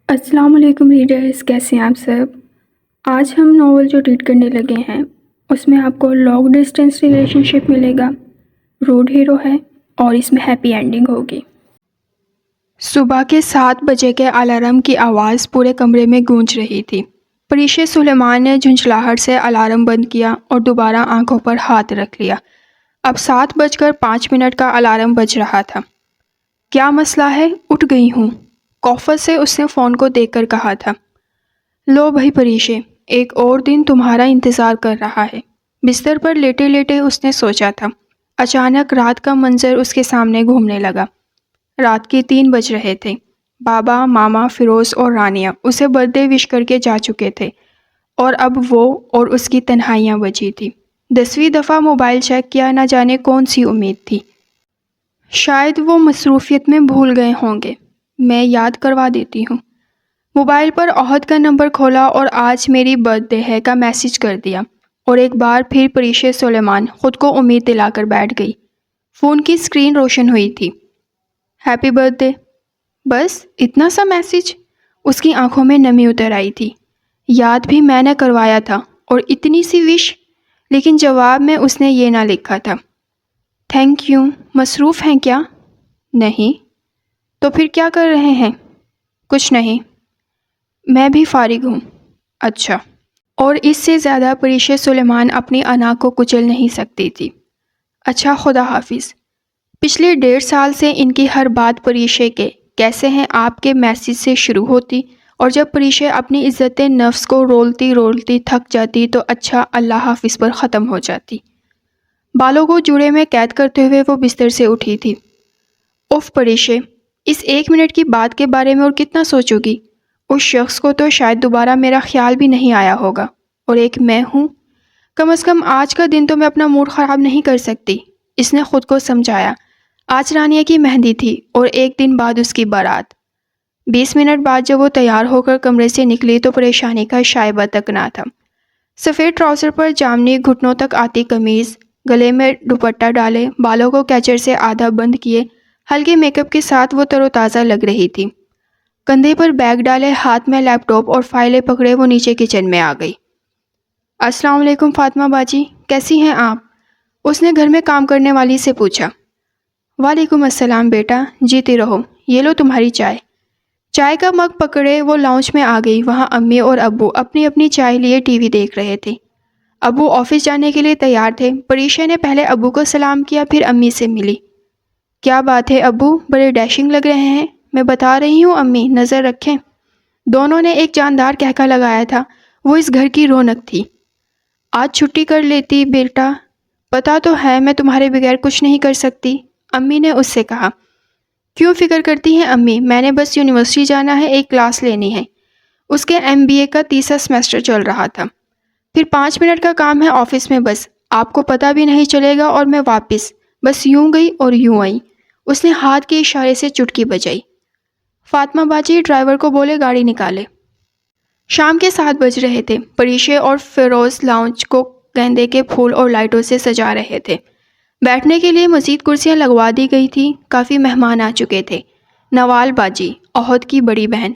السلام علیکم ریڈرز، کیسے ہیں آپ سب؟ آج ہم ناول جو ریڈ کرنے لگے ہیں اس میں آپ کو لانگ ڈسٹینس ریلیشن شپ ملے گا، روڈ ہیرو ہے اور اس میں ہیپی اینڈنگ ہوگی۔ صبح کے 7 بجے کے الارم کی آواز پورے کمرے میں گونج رہی تھی۔ پریشے سلیمان نے جھنجھلاہٹ سے الارم بند کیا اور دوبارہ آنکھوں پر ہاتھ رکھ لیا۔ اب 7:05 کا الارم بج رہا تھا۔ کیا مسئلہ ہے؟ اٹھ گئی ہوں، کوفت سے اس نے فون کو دیکھ کر کہا تھا۔ لو بھائی پریشے، ایک اور دن تمہارا انتظار کر رہا ہے۔ بستر پر لیٹے لیٹے اس نے سوچا تھا۔ اچانک رات کا منظر اس کے سامنے گھومنے لگا۔ رات کے 3 بج رہے تھے۔ بابا، ماما، فیروز اور رانیہ اسے برتھ ڈے وش کر کے جا چکے تھے اور اب وہ اور اس کی تنہائیاں بچی تھی۔ 10ویں دفعہ موبائل چیک کیا، نہ جانے کون سی امید تھی۔ شاید وہ مصروفیت میں بھول گئے ہوں گے، میں یاد کروا دیتی ہوں۔ موبائل پر عہد کا نمبر کھولا اور آج میری برتھ ڈے ہے کا میسج کر دیا، اور ایک بار پھر پریشے سلیمان خود کو امید دلا کر بیٹھ گئی۔ فون کی اسکرین روشن ہوئی تھی۔ ہیپی برتھ ڈے، بس اتنا سا میسج؟ اس کی آنکھوں میں نمی اتر آئی تھی۔ یاد بھی میں نے کروایا تھا، اور اتنی سی وش؟ لیکن جواب میں اس نے یہ نہ لکھا تھا۔ تھینک یو، مصروف ہیں کیا؟ نہیں۔ تو پھر کیا کر رہے ہیں؟ کچھ نہیں، میں بھی فارغ ہوں۔ اچھا۔ اور اس سے زیادہ پریشے سلیمان اپنی انا کو کچل نہیں سکتی تھی۔ اچھا، خدا حافظ۔ پچھلے 1.5 سال سے ان کی ہر بات پریشے کے کیسے ہیں آپ کے میسج سے شروع ہوتی، اور جب پریشے اپنی عزت نفس کو رولتی رولتی تھک جاتی تو اچھا اللہ حافظ پر ختم ہو جاتی۔ بالوں کو جوڑے میں قید کرتے ہوئے وہ بستر سے اٹھی تھی۔ اف پریشے، اس 1 منٹ کی بات کے بارے میں اور کتنا سوچو گی؟ اس شخص کو تو شاید دوبارہ میرا خیال بھی نہیں آیا ہوگا، اور ایک میں ہوں، کم از کم آج کا دن تو میں اپنا موڈ خراب نہیں کر سکتی، اس نے خود کو سمجھایا۔ آج رانیہ کی مہندی تھی اور 1 دن بعد اس کی بارات۔ 20 منٹ بعد جب وہ تیار ہو کر کمرے سے نکلی تو پریشانی کا شائبہ تک نہ تھا۔ سفید ٹراؤزر پر جامنی گھٹنوں تک آتی قمیض، گلے میں دوپٹہ ڈالے، بالوں کو کیچر سے آدھا بند کیے، ہلکے میک اپ کے ساتھ وہ تر و تازہ لگ رہی تھی۔ کندھے پر بیگ ڈالے، ہاتھ میں لیپ ٹاپ اور فائلیں پکڑے وہ نیچے کچن میں آ گئی۔ السلام علیکم فاطمہ باجی، کیسی ہیں آپ؟ اس نے گھر میں کام کرنے والی سے پوچھا۔ وعلیکم السلام بیٹا، جیتی رہو، یہ لو تمہاری چائے۔ چائے کا مگ پکڑے وہ لاؤنج میں آ گئی۔ وہاں امی اور ابو اپنی اپنی چائے لیے ٹی وی دیکھ رہے تھے۔ ابو آفس جانے کے لیے تیار تھے۔ پریشا نے پہلے ابو کو سلام کیا، پھر امی سے ملی۔ کیا بات ہے ابو، بڑے ڈیشنگ لگ رہے ہیں۔ میں بتا رہی ہوں امی، نظر رکھیں۔ دونوں نے ایک جاندار کہکا لگایا تھا۔ وہ اس گھر کی رونق تھی۔ آج چھٹی کر لیتی بیٹا، پتا تو ہے میں تمہارے بغیر کچھ نہیں کر سکتی، امی نے اس سے کہا۔ کیوں فکر کرتی ہیں امی، میں نے بس یونیورسٹی جانا ہے، ایک کلاس لینی ہے۔ اس کے MBA کا 3واں سیمسٹر چل رہا تھا۔ پھر 5 منٹ کا کام ہے آفس میں، بس آپ کو پتہ بھی نہیں چلے گا، اور میں واپس بس یوں گئی اور یوں آئی۔ اس نے ہاتھ کے اشارے سے چٹکی بجائی۔ فاطمہ باجی، ڈرائیور کو بولے گاڑی نکالے۔ شام کے 7 بج رہے تھے۔ پریشے اور فیروز لاؤنج کو گیندے کے پھول اور لائٹوں سے سجا رہے تھے۔ بیٹھنے کے لیے مزید کرسیاں لگوا دی گئی تھیں۔ کافی مہمان آ چکے تھے۔ نوال باجی، عہد کی بڑی بہن،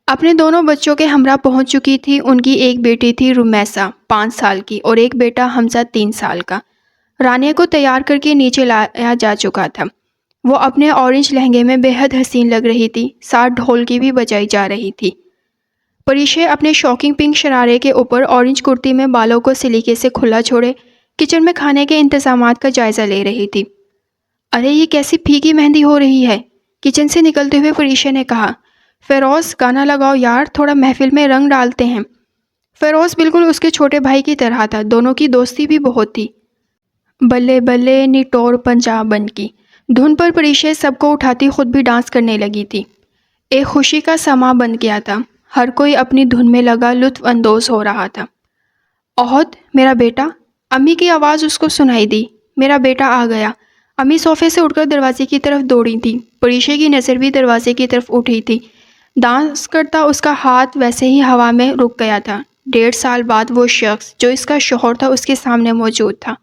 اپنے دونوں بچوں کے ہمراہ پہنچ چکی تھی۔ ان کی ایک بیٹی تھی رمیسا 5 سال کی، اور ایک بیٹا حمزہ 3 سال کا۔ رانیہ کو تیار کر کے نیچے لایا جا چکا تھا۔ وہ اپنے اورنج لہنگے میں بے حد حسین لگ رہی تھی، ساتھ ڈھول کی بھی بجائی جا رہی تھی۔ پریشے اپنے شوکنگ پنک شرارے کے اوپر اورنج کرتی میں بالوں کو سلیقے سے کھلا چھوڑے کچن میں کھانے کے انتظامات کا جائزہ لے رہی تھی۔ ارے یہ کیسی پھیکی مہندی ہو رہی ہے، کچن سے نکلتے ہوئے پریشے نے کہا۔ فیروز، گانا لگاؤ یار، تھوڑا محفل میں رنگ ڈالتے ہیں۔ فیروز بالکل اس کے چھوٹے بھائی کی طرح تھا، دونوں کی دوستی بھی بہت تھی۔ بلے بلے نی ٹور پنجابن کی دھن پر پریشے سب کو اٹھاتی خود بھی ڈانس کرنے لگی تھی۔ ایک خوشی کا سما بن گیا تھا، ہر کوئی اپنی دھن میں لگا لطف اندوز ہو رہا تھا۔ عہد، میرا بیٹا، امی کی آواز اس کو سنائی دی۔ میرا بیٹا آ گیا۔ امی صوفے سے اٹھ کر دروازے کی طرف دوڑی تھی۔ پریشے کی نظر بھی دروازے کی طرف اٹھی تھی۔ ڈانس کرتا اس کا ہاتھ ویسے ہی ہوا میں رک گیا تھا۔ 1.5 سال بعد وہ شخص جو اس کا شوہر تھا اس کے سامنے موجود تھا۔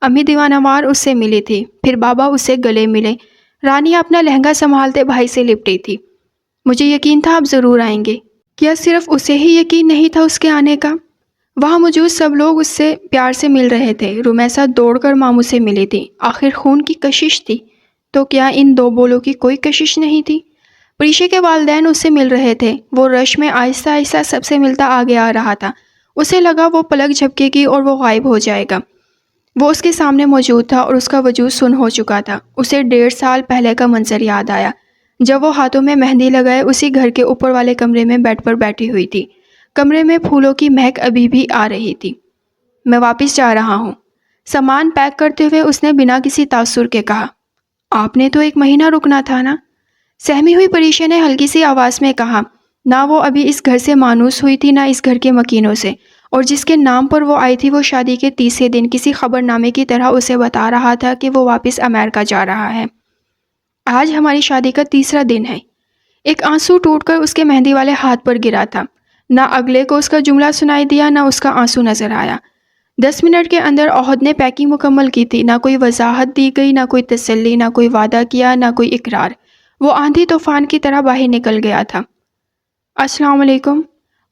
امی دیوانہ وار اس سے ملی تھی، پھر بابا اس سے گلے ملے۔ رانیہ اپنا لہنگا سنبھالتے بھائی سے لپٹی تھی۔ مجھے یقین تھا آپ ضرور آئیں گے۔ کیا صرف اسے ہی یقین نہیں تھا اس کے آنے کا؟ وہاں موجود سب لوگ اس سے پیار سے مل رہے تھے۔ رومیسا دوڑ کر ماموں سے ملی تھی۔ آخر خون کی کشش تھی تو کیا ان دو بولوں کی کوئی کشش نہیں تھی؟ پریشے کے والدین اس سے مل رہے تھے۔ وہ رش میں آہستہ آہستہ سب سے ملتا آگے آ رہا تھا۔ اسے لگا وہ پلک جھپکے گی اور وہ غائب ہو جائے گا۔ وہ اس کے سامنے موجود تھا اور اس کا وجود سن ہو چکا تھا۔ اسے 1.5 سال پہلے کا منظر یاد آیا جب وہ ہاتھوں میں مہندی لگائے اسی گھر کے اوپر والے کمرے میں بیڈ پر بیٹھی ہوئی تھی۔ کمرے میں پھولوں کی مہک ابھی بھی آ رہی تھی۔ میں واپس جا رہا ہوں، سامان پیک کرتے ہوئے اس نے بنا کسی تاثر کے کہا۔ آپ نے تو 1 مہینہ رکنا تھا نا؟ سہمی ہوئی پریشا نے ہلکی سی آواز میں کہا۔ نہ وہ ابھی اس گھر سے مانوس ہوئی تھی نہ اس گھر کے مکینوں سے، اور جس کے نام پر وہ آئی تھی وہ شادی کے 30 دن کسی خبر نامے کی طرح اسے بتا رہا تھا کہ وہ واپس امریکہ جا رہا ہے۔ آج ہماری شادی کا 3 دن ہے۔ ایک آنسو ٹوٹ کر اس کے مہندی والے ہاتھ پر گرا تھا۔ نہ اگلے کو اس کا جملہ سنائی دیا نہ اس کا آنسو نظر آیا۔ 10 منٹ کے اندر عہد نے پیکنگ مکمل کی تھی۔ نہ کوئی وضاحت دی گئی، نہ کوئی تسلی، نہ کوئی وعدہ کیا، نہ کوئی اقرار۔ وہ آندھی طوفان کی طرح باہر نکل گیا تھا۔ السلام علیکم۔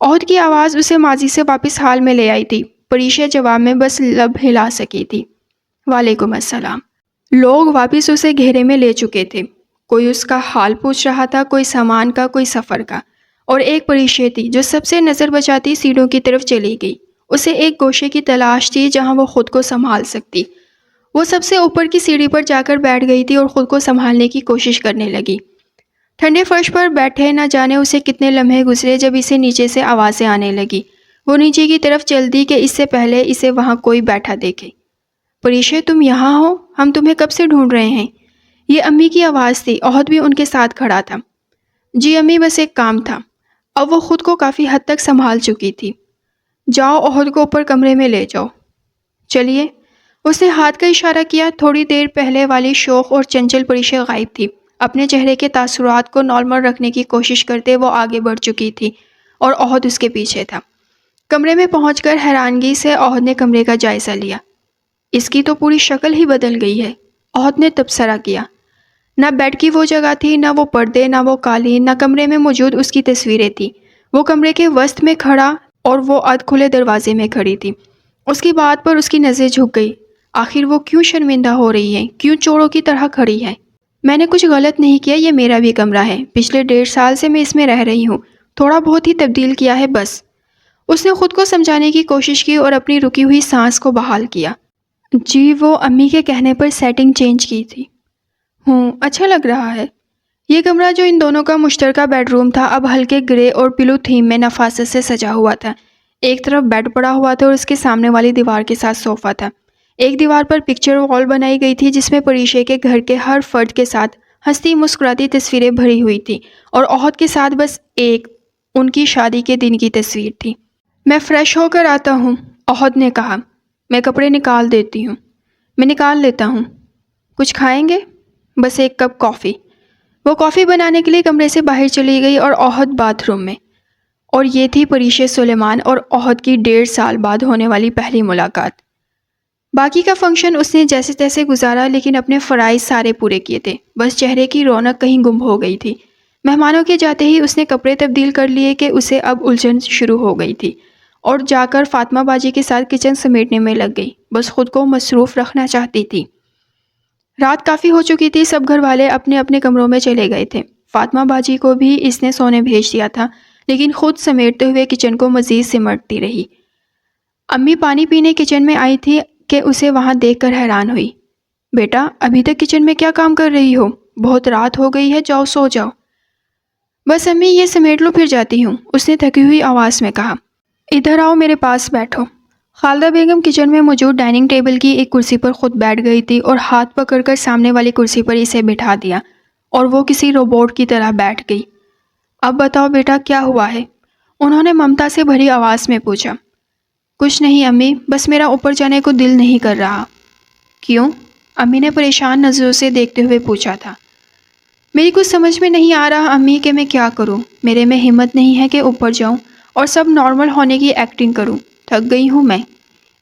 عہد کی آواز اسے ماضی سے واپس حال میں لے آئی تھی۔ پریشا جواب میں بس لب ہلا سکی تھی۔ وعلیکم السلام۔ لوگ واپس اسے گھیرے میں لے چکے تھے۔ کوئی اس کا حال پوچھ رہا تھا، کوئی سامان کا، کوئی سفر کا، اور ایک پریشا تھی جو سب سے نظر بچاتی سیڑھیوں کی طرف چلی گئی۔ اسے ایک گوشے کی تلاش تھی جہاں وہ خود کو سنبھال سکتی۔ وہ سب سے اوپر کی سیڑھی پر جا کر بیٹھ گئی تھی اور خود کو سنبھالنے کی کوشش کرنے لگی۔ ٹھنڈے فرش پر بیٹھے نہ جانے اسے کتنے لمحے گزرے جب اسے نیچے سے آوازیں آنے لگی۔ وہ نیچے کی طرف چل دی کہ اس سے پہلے اسے وہاں کوئی بیٹھا دیکھے۔ پریشا، تم یہاں ہو؟ ہم تمہیں کب سے ڈھونڈ رہے ہیں۔ یہ امی کی آواز تھی۔ عہد بھی ان کے ساتھ کھڑا تھا۔ جی امی، بس ایک کام تھا۔ اب وہ خود کو کافی حد تک سنبھال چکی تھی۔ جاؤ، عہد کو اوپر کمرے میں لے جاؤ۔ چلیے۔ اس نے ہاتھ کا اشارہ کیا۔ تھوڑی دیر پہلے والی شوخ اور چنچل پریشا غائب تھی۔ اپنے چہرے کے تاثرات کو نارمل رکھنے کی کوشش کرتے وہ آگے بڑھ چکی تھی اور عہد اس کے پیچھے تھا۔ کمرے میں پہنچ کر حیرانگی سے عہد نے کمرے کا جائزہ لیا۔ اس کی تو پوری شکل ہی بدل گئی ہے، عہد نے تبصرہ کیا۔ نہ بیڈ کی وہ جگہ تھی، نہ وہ پردے، نہ وہ قالین، نہ کمرے میں موجود اس کی تصویریں تھیں۔ وہ کمرے کے وسط میں کھڑا اور وہ ادھ کھلے دروازے میں کھڑی تھی۔ اس کی بات پر اس کی نظر جھک گئی۔ آخر وہ کیوں شرمندہ ہو رہی ہے؟ کیوں چوروں کی طرح کھڑی ہے؟ میں نے کچھ غلط نہیں کیا، یہ میرا بھی کمرہ ہے۔ پچھلے 1.5 سال سے میں اس میں رہ رہی ہوں، تھوڑا بہت ہی تبدیل کیا ہے بس۔ اس نے خود کو سمجھانے کی کوشش کی اور اپنی رکی ہوئی سانس کو بحال کیا۔ جی، وہ امی کے کہنے پر سیٹنگ چینج کی تھی۔ اچھا لگ رہا ہے۔ یہ کمرہ جو ان دونوں کا مشترکہ بیڈ روم تھا اب ہلکے گرے اور بلو تھیم میں نفاست سے سجا ہوا تھا۔ ایک طرف بیڈ پڑا ہوا تھا اور اس کے سامنے والی دیوار کے ساتھ صوفہ تھا۔ ایک دیوار پر پکچر وال بنائی گئی تھی جس میں پریشا کے گھر کے ہر فرد کے ساتھ ہنستی مسکراتی تصویریں بھری ہوئی تھی، اور عہد کے ساتھ بس ایک ان کی شادی کے دن کی تصویر تھی۔ میں فریش ہو کر آتا ہوں، عہد نے کہا۔ میں کپڑے نکال دیتی ہوں۔ میں نکال لیتا ہوں۔ کچھ کھائیں گے؟ بس ایک کپ کافی۔ وہ کافی بنانے کے لیے کمرے سے باہر چلی گئی اور عہد باتھ روم میں۔ اور یہ تھی پریشا سلیمان اور عہد کی 1.5 سال بعد ہونے والی پہلی ملاقات۔ باقی کا فنکشن اس نے جیسے تیسے گزارا، لیکن اپنے فرائض سارے پورے کیے تھے۔ بس چہرے کی رونق کہیں گم ہو گئی تھی۔ مہمانوں کے جاتے ہی اس نے کپڑے تبدیل کر لیے کہ اسے اب الجھن شروع ہو گئی تھی، اور جا کر فاطمہ باجی کے ساتھ کچن سمیٹنے میں لگ گئی۔ بس خود کو مصروف رکھنا چاہتی تھی۔ رات کافی ہو چکی تھی، سب گھر والے اپنے اپنے کمروں میں چلے گئے تھے۔ فاطمہ باجی کو بھی اس نے سونے بھیج دیا تھا، لیکن خود سمیٹتے ہوئے کچن کو مزید سمٹتی رہی۔ امی پانی پینے کچن میں آئی تھی کہ اسے وہاں دیکھ کر حیران ہوئی۔ بیٹا، ابھی تک کچن میں کیا کام کر رہی ہو؟ بہت رات ہو گئی ہے، جاؤ سو جاؤ۔ بس امی، یہ سمیٹ لو پھر جاتی ہوں، اس نے تھکی ہوئی آواز میں کہا۔ ادھر آؤ، میرے پاس بیٹھو۔ خالدہ بیگم کچن میں موجود ڈائننگ ٹیبل کی ایک کرسی پر خود بیٹھ گئی تھی اور ہاتھ پکڑ کر سامنے والی کرسی پر اسے بٹھا دیا، اور وہ کسی روبوٹ کی طرح بیٹھ گئی۔ اب بتاؤ بیٹا، کیا ہوا ہے؟ انہوں نے ممتا سے بھری آواز میں پوچھا۔ کچھ نہیں امی، بس میرا اوپر جانے کو دل نہیں کر رہا۔ کیوں؟ امی نے پریشان نظروں سے دیکھتے ہوئے پوچھا تھا۔ میری کچھ سمجھ میں نہیں آ رہا امی کہ میں کیا کروں۔ میرے میں ہمت نہیں ہے کہ اوپر جاؤں اور سب نارمل ہونے کی ایکٹنگ کروں۔ تھک گئی ہوں میں۔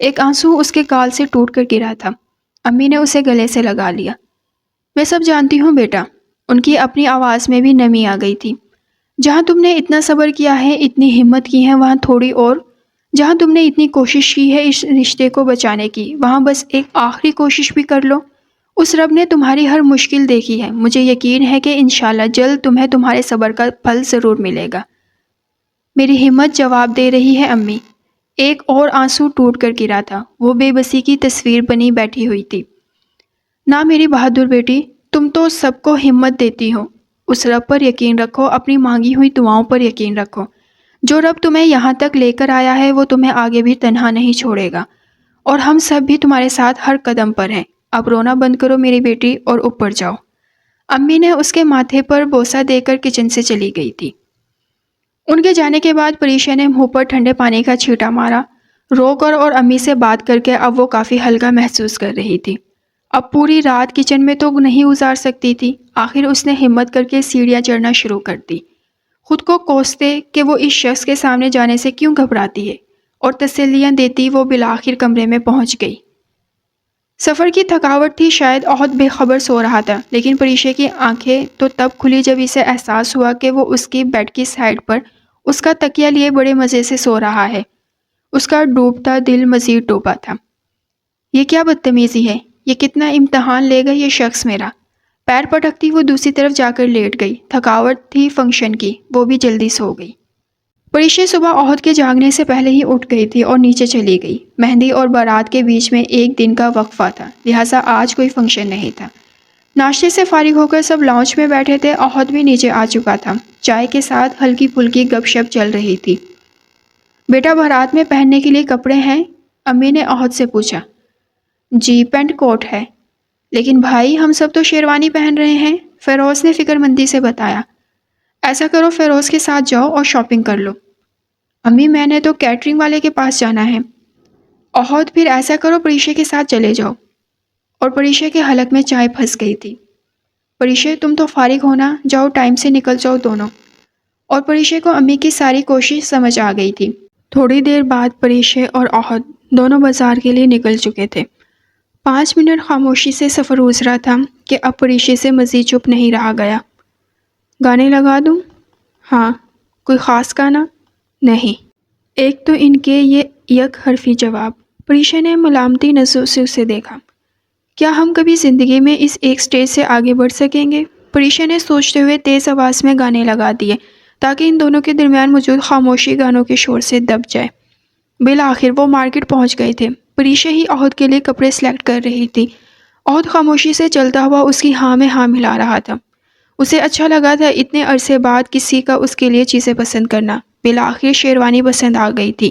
ایک آنسو اس کے گال سے ٹوٹ کر گرا تھا۔ امی نے اسے گلے سے لگا لیا۔ میں سب جانتی ہوں بیٹا۔ ان کی اپنی آواز میں بھی نمی آ گئی تھی۔ جہاں تم نے اتنا صبر کیا ہے، اتنی ہمت کی ہے، وہاں تھوڑی اور، جہاں تم نے اتنی کوشش کی ہے اس رشتے کو بچانے کی، وہاں بس ایک آخری کوشش بھی کر لو۔ اس رب نے تمہاری ہر مشکل دیکھی ہے، مجھے یقین ہے کہ انشاءاللہ جلد تمہیں تمہارے صبر کا پھل ضرور ملے گا۔ میری ہمت جواب دے رہی ہے امی۔ ایک اور آنسو ٹوٹ کر گرا تھا، وہ بے بسی کی تصویر بنی بیٹھی ہوئی تھی۔ نہ میری بہادر بیٹی، تم تو سب کو ہمت دیتی ہو۔ اس رب پر یقین رکھو، اپنی مانگی ہوئی دعاؤں پر یقین رکھو۔ جو رب تمہیں یہاں تک لے کر آیا ہے وہ تمہیں آگے بھی تنہا نہیں چھوڑے گا، اور ہم سب بھی تمہارے ساتھ ہر قدم پر ہیں۔ اب رونا بند کرو میری بیٹی اور اوپر جاؤ۔ امی نے اس کے ماتھے پر بوسہ دے کر کچن سے چلی گئی تھی۔ ان کے جانے کے بعد پریشا نے منہ پر ٹھنڈے پانی کا چھینٹا مارا، رو کر اور امی سے بات کر کے اب وہ کافی ہلکا محسوس کر رہی تھی۔ اب پوری رات کچن میں تو نہیں گزار سکتی تھی۔ آخر اس نے ہمت کر کے سیڑھیاں چڑھنا شروع کر دی، خود کو کوستے کہ وہ اس شخص کے سامنے جانے سے کیوں گھبراتی ہے، اور تسلیاں دیتی وہ بالآخر کمرے میں پہنچ گئی۔ سفر کی تھکاوٹ تھی، شاید بہت بے خبر سو رہا تھا، لیکن پریشا کی آنکھیں تو تب کھلی جب اسے احساس ہوا کہ وہ اس کی بیڈ کی سائڈ پر اس کا تکیہ لیے بڑے مزے سے سو رہا ہے۔ اس کا ڈوبتا دل مزید ڈوبا تھا۔ یہ کیا بدتمیزی ہے، یہ کتنا امتحان لے گا یہ شخص میرا۔ پیر پٹکتی وہ دوسری طرف جا کر لیٹ گئی۔ تھکاوٹ تھی فنکشن کی، وہ بھی جلدی سو گئی۔ پریشا صبح عہد کے جاگنے سے پہلے ہی اٹھ گئی تھی اور نیچے چلی گئی۔ مہندی اور بارات کے بیچ میں ایک دن کا وقفہ تھا، لہٰذا آج کوئی فنکشن نہیں تھا۔ ناشتے سے فارغ ہو کر سب لاؤنج میں بیٹھے تھے۔ عہد بھی نیچے آ چکا تھا، چائے کے ساتھ ہلکی پھلکی گپ شپ چل رہی تھی۔ بیٹا بارات میں پہننے کے لیے کپڑے ہیں؟ امی نے عہد سے پوچھا۔ جی، پینٹ کوٹ ہے، لیکن بھائی ہم سب تو شیروانی پہن رہے ہیں، فیروز نے فکر مندی سے بتایا۔ ایسا کرو فیروز کے ساتھ جاؤ اور شاپنگ کر لو۔ امی میں نے تو کیٹرنگ والے کے پاس جانا ہے۔ عہد پھر ایسا کرو پریشا کے ساتھ چلے جاؤ۔ اور پریشا کے حلق میں چائے پھنس گئی تھی۔ پریشا تم تو فارغ ہونا، جاؤ ٹائم سے نکل جاؤ دونوں۔ اور پریشا کو امی کی ساری کوشش سمجھ آ گئی تھی۔ تھوڑی دیر بعد پریشا اور عہد دونوں بازار کے لیے نکل چکے تھے۔ 5 منٹ خاموشی سے سفر گزرا تھا کہ اب پریشا سے مزید چپ نہیں رہا گیا۔ گانے لگا دوں؟ ہاں۔ کوئی خاص گانا؟ نہیں۔ ایک تو ان کے یہ یک حرفی جواب۔ پریشا نے ملامتی نظروں سے اسے دیکھا۔ کیا ہم کبھی زندگی میں اس ایک سٹیج سے آگے بڑھ سکیں گے؟ پریشا نے سوچتے ہوئے تیز آواز میں گانے لگا دیے تاکہ ان دونوں کے درمیان موجود خاموشی گانوں کے شور سے دب جائے۔ بالآخر وہ مارکیٹ پہنچ گئے تھے۔ پریشا ہی عہد کے لیے کپڑے سلیکٹ کر رہی تھی۔ عہد خاموشی سے چلتا ہوا اس کی ہاں میں ہاں ملا رہا تھا۔ اسے اچھا لگا تھا اتنے عرصے بعد کسی کا اس کے لیے چیزیں پسند کرنا۔ بالآخر شیروانی پسند آ گئی تھی۔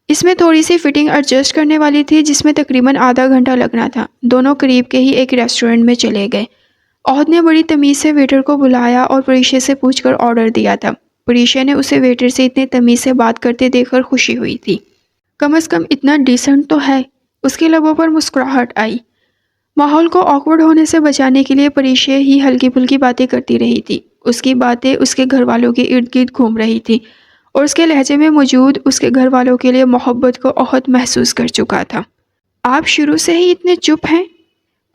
اس میں تھوڑی سی فٹنگ ایڈجسٹ کرنے والی تھی جس میں تقریباً آدھا گھنٹہ لگنا تھا۔ دونوں قریب کے ہی ایک ریسٹورنٹ میں چلے گئے۔ عہد نے بڑی تمیز سے ویٹر کو بلایا اور پریشا سے پوچھ کر آرڈر دیا تھا۔ پریشا نے اسے ویٹر سے اتنے تمیز سے بات کرتے دیکھ کر خوشی ہوئی تھی۔ کم از کم اتنا ڈیسنٹ تو ہے۔ اس کے لبوں پر مسکراہٹ آئی۔ ماحول کو آکورڈ ہونے سے بچانے کے لیے پریشا ہی ہلکی پھلکی باتیں کرتی رہی تھی۔ اس کی باتیں اس کے گھر والوں کے ارد گرد گھوم رہی تھی اور اس کے لہجے میں موجود اس کے گھر والوں کے لیے محبت کو عہد محسوس کر چکا تھا۔ آپ شروع سے ہی اتنے چپ ہیں؟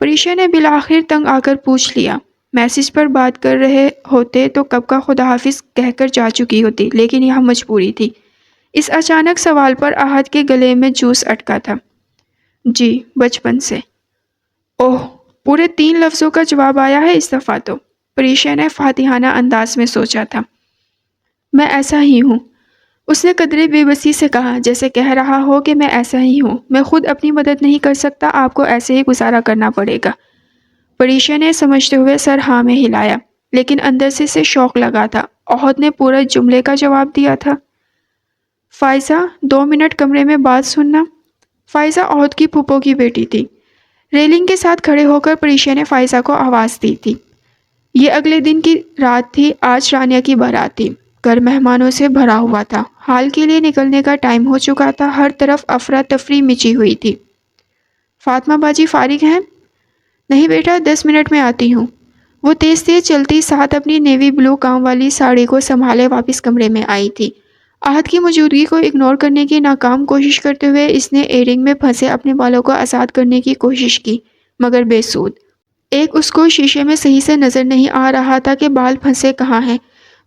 پریشا نے بالآخر تنگ آ کر پوچھ لیا۔ میسج پر بات کر رہے ہوتے تو کب کا خدا حافظ کہہ کر جا چکی ہوتی، لیکن یہاں مجبوری تھی۔ اس اچانک سوال پر عہد کے گلے میں جوس اٹکا تھا۔ جی، بچپن سے۔ اوہ، پورے 3 لفظوں کا جواب آیا ہے اس دفعہ تو، پریشا نے فاتحانہ انداز میں سوچا تھا۔ میں ایسا ہی ہوں، اس نے قدرے بے بسی سے کہا، جیسے کہہ رہا ہو کہ میں ایسا ہی ہوں، میں خود اپنی مدد نہیں کر سکتا، آپ کو ایسے ہی گزارا کرنا پڑے گا۔ پریشا نے سمجھتے ہوئے سر ہاں میں ہلایا، لیکن اندر سے شوق لگا تھا۔ عہد نے پورے جملے کا جواب دیا تھا۔ فائزہ 2 منٹ کمرے میں بات سننا۔ فائزہ عہد کی پھوپھو کی بیٹی تھی۔ ریلنگ کے ساتھ کھڑے ہو کر پریشا نے فائزہ کو آواز دی تھی۔ یہ اگلے دن کی رات تھی، آج رانیہ کی بارات تھی۔ گھر مہمانوں سے بھرا ہوا تھا، حال کے لیے نکلنے کا ٹائم ہو چکا تھا، ہر طرف افراتفری مچی ہوئی تھی۔ فاطمہ باجی فارغ ہیں؟ نہیں بیٹا، 10 منٹ میں آتی ہوں۔ وہ تیز تیز چلتی ساتھ اپنی نیوی بلو کام والی ساڑی کو سنبھالے واپس کمرے میں آئی تھی۔ عہد کی موجودگی کو اگنور کرنے کی ناکام کوشش کرتے ہوئے اس نے ایئرنگ میں پھنسے اپنے بالوں کو آزاد کرنے کی کوشش کی، مگر بے سود۔ ایک اس کو شیشے میں صحیح سے نظر نہیں آ رہا تھا کہ بال پھنسے کہاں ہیں۔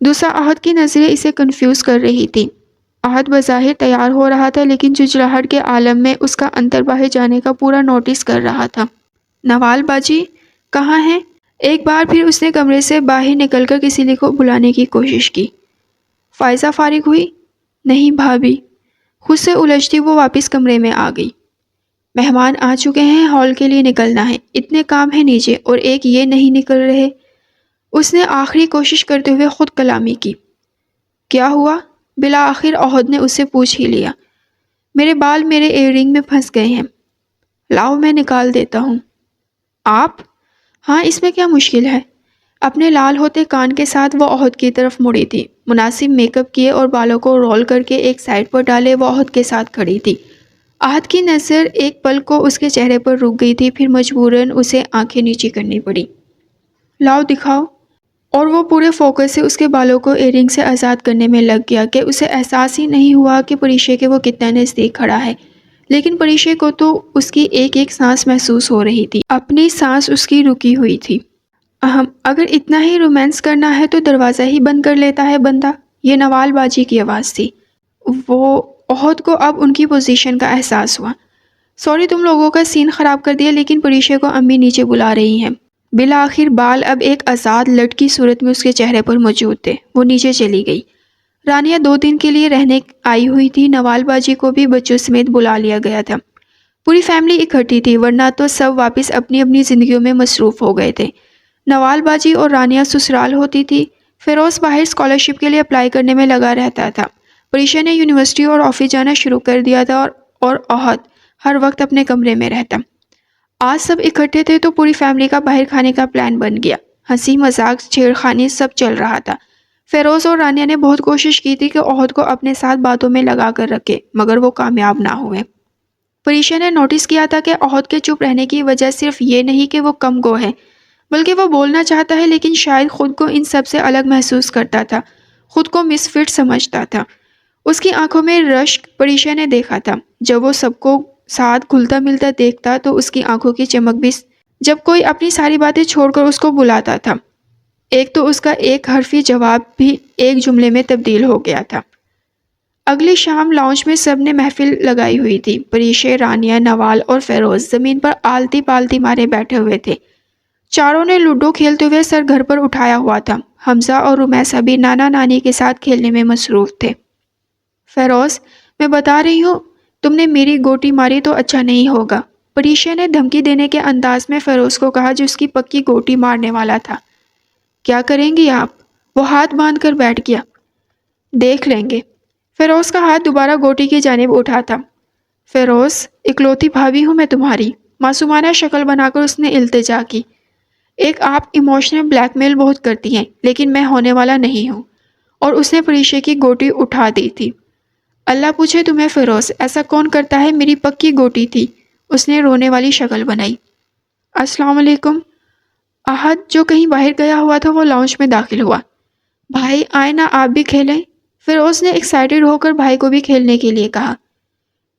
دوسرا عہد کی نظریں اسے کنفیوز کر رہی تھی۔ عہد بظاہر تیار ہو رہا تھا لیکن جھجھلاہٹ کے عالم میں اس کا اندر باہر جانے کا پورا نوٹس کر رہا تھا۔ نوال باجی کہاں ہیں؟ ایک بار پھر اس نے کمرے سے باہر نکل کر کسی کو بلانے کی کوشش کی۔ فائزہ فارغ ہوئی؟ نہیں بھابھی۔ خود سے الجھتی وہ واپس کمرے میں آ گئی۔ مہمان آ چکے ہیں، ہال کے لیے نکلنا ہے، اتنے کام ہیں نیچے اور ایک یہ نہیں نکل رہے۔ اس نے آخری کوشش کرتے ہوئے خود کلامی کی۔ کیا ہوا؟ بالآخر عہد نے اس سے پوچھ ہی لیا۔ میرے بال میرے ایئر رنگ میں پھنس گئے ہیں۔ لاؤ میں نکال دیتا ہوں۔ آپ؟ ہاں، اس میں کیا مشکل ہے؟ اپنے لال ہوتے کان کے ساتھ وہ عہد کی طرف مڑی تھی، مناسب میک اپ کیے اور بالوں کو رول کر کے ایک سائڈ پر ڈالے وہ عہد کے ساتھ کھڑی تھی۔ عہد کی نظر ایک پل کو اس کے چہرے پر رک گئی تھی، پھر مجبوراً اسے آنکھیں نیچی کرنی پڑی۔ لاؤ دکھاؤ۔ اور وہ پورے فوکس سے اس کے بالوں کو ایئر رنگ سے آزاد کرنے میں لگ گیا کہ اسے احساس ہی نہیں ہوا کہ پریشے کے وہ کتنا نزدیک کھڑا ہے، لیکن پریشے کو تو اس کی ایک ایک سانس محسوس ہو رہی تھی، اپنی سانس اس کی رکی ہوئی تھی۔ اگر اتنا ہی رومانس کرنا ہے تو دروازہ ہی بند کر لیتا ہے بندہ۔ یہ نوال باجی کی آواز تھی۔ وہ عہد کو اب ان کی پوزیشن کا احساس ہوا۔ سوری تم لوگوں کا سین خراب کر دیا، لیکن پریشے کو امی نیچے بلا رہی ہیں۔ بالآخر بال اب ایک آزاد لٹ کی صورت میں اس کے چہرے پر موجود تھے۔ وہ نیچے چلی گئی۔ رانیہ 2 دن کے لیے رہنے آئی ہوئی تھی۔ نوال باجی کو بھی بچوں سمیت بلا لیا گیا تھا۔ پوری فیملی اکٹھی تھی، ورنہ تو سب واپس اپنی اپنی زندگیوں میں مصروف ہو گئے تھے۔ نوال باجی اور رانیہ سسرال ہوتی تھی۔ فیروز باہر اسکالرشپ کے لیے اپلائی کرنے میں لگا رہتا تھا۔ پریشا نے یونیورسٹی اور آفس جانا شروع کر دیا تھا اور عہد ہر وقت اپنے کمرے میں رہتا۔ آج سب اکٹھے تھے تو پوری فیملی کا باہر کھانے کا پلان بن گیا۔ ہنسی مذاق چھیڑ خانی سب چل رہا تھا۔ فیروز اور رانیہ نے بہت کوشش کی تھی کہ عہد کو اپنے ساتھ باتوں میں لگا کر رکھے، مگر وہ کامیاب نہ ہوئے۔ پریشا نے نوٹس کیا تھا کہ عہد کے چپ رہنے کی وجہ صرف یہ نہیں کہ وہ کم گو ہے، بلکہ وہ بولنا چاہتا ہے لیکن شاید خود کو ان سب سے الگ محسوس کرتا تھا، خود کو مس فٹ سمجھتا تھا۔ اس کی آنکھوں میں رشک پریشا نے دیکھا تھا۔ جب وہ سب کو ساتھ گھلتا ملتا دیکھتا تو اس کی آنکھوں کی چمک بھی، جب کوئی اپنی ساری باتیں چھوڑ کر اس کو بلاتا تھا، ایک تو اس کا ایک حرفی جواب بھی ایک جملے میں تبدیل ہو گیا تھا۔ اگلی شام لاؤنج میں سب نے محفل لگائی ہوئی تھی۔ پریشے، رانیہ، نوال اور فیروز زمین پر آلتی پالتی مارے بیٹھے ہوئے تھے۔ چاروں نے لوڈو کھیلتے ہوئے سر گھر پر اٹھایا ہوا تھا۔ حمزہ اور رمیسہ بھی نانا نانی کے ساتھ کھیلنے میں مصروف تھے۔ فیروز، میں بتا رہی ہوں، تم نے میری گوٹی ماری تو اچھا نہیں ہوگا، پریشا نے دھمکی دینے کے انداز میں فیروز کو کہا جو اس کی پکی گوٹی مارنے والا تھا۔ کیا کریں گی آپ؟ وہ ہاتھ باندھ کر بیٹھ گیا۔ دیکھ لیں گے۔ فیروز کا ہاتھ دوبارہ گوٹی کی جانب اٹھا تھا۔ فیروز، اکلوتی بھابھی ہوں میں تمہاری، معصومانہ شکل بنا کر اس نے التجا کی۔ ایک آپ ایموشنل بلیک میل بہت کرتی ہیں، لیکن میں ہونے والا نہیں ہوں۔ اور اس نے پریشے کی گوٹی اٹھا دی تھی۔ اللہ پوچھے تمہیں فیروز، ایسا کون کرتا ہے؟ میری پکی گوٹی تھی۔ اس نے رونے والی شکل بنائی۔ السلام علیکم۔ عہد جو کہیں باہر گیا ہوا تھا وہ لاؤنج میں داخل ہوا۔ بھائی آئے نا، آپ بھی کھیلیں؟ فیروز نے ایکسائٹڈ ہو کر بھائی کو بھی کھیلنے کے لیے کہا۔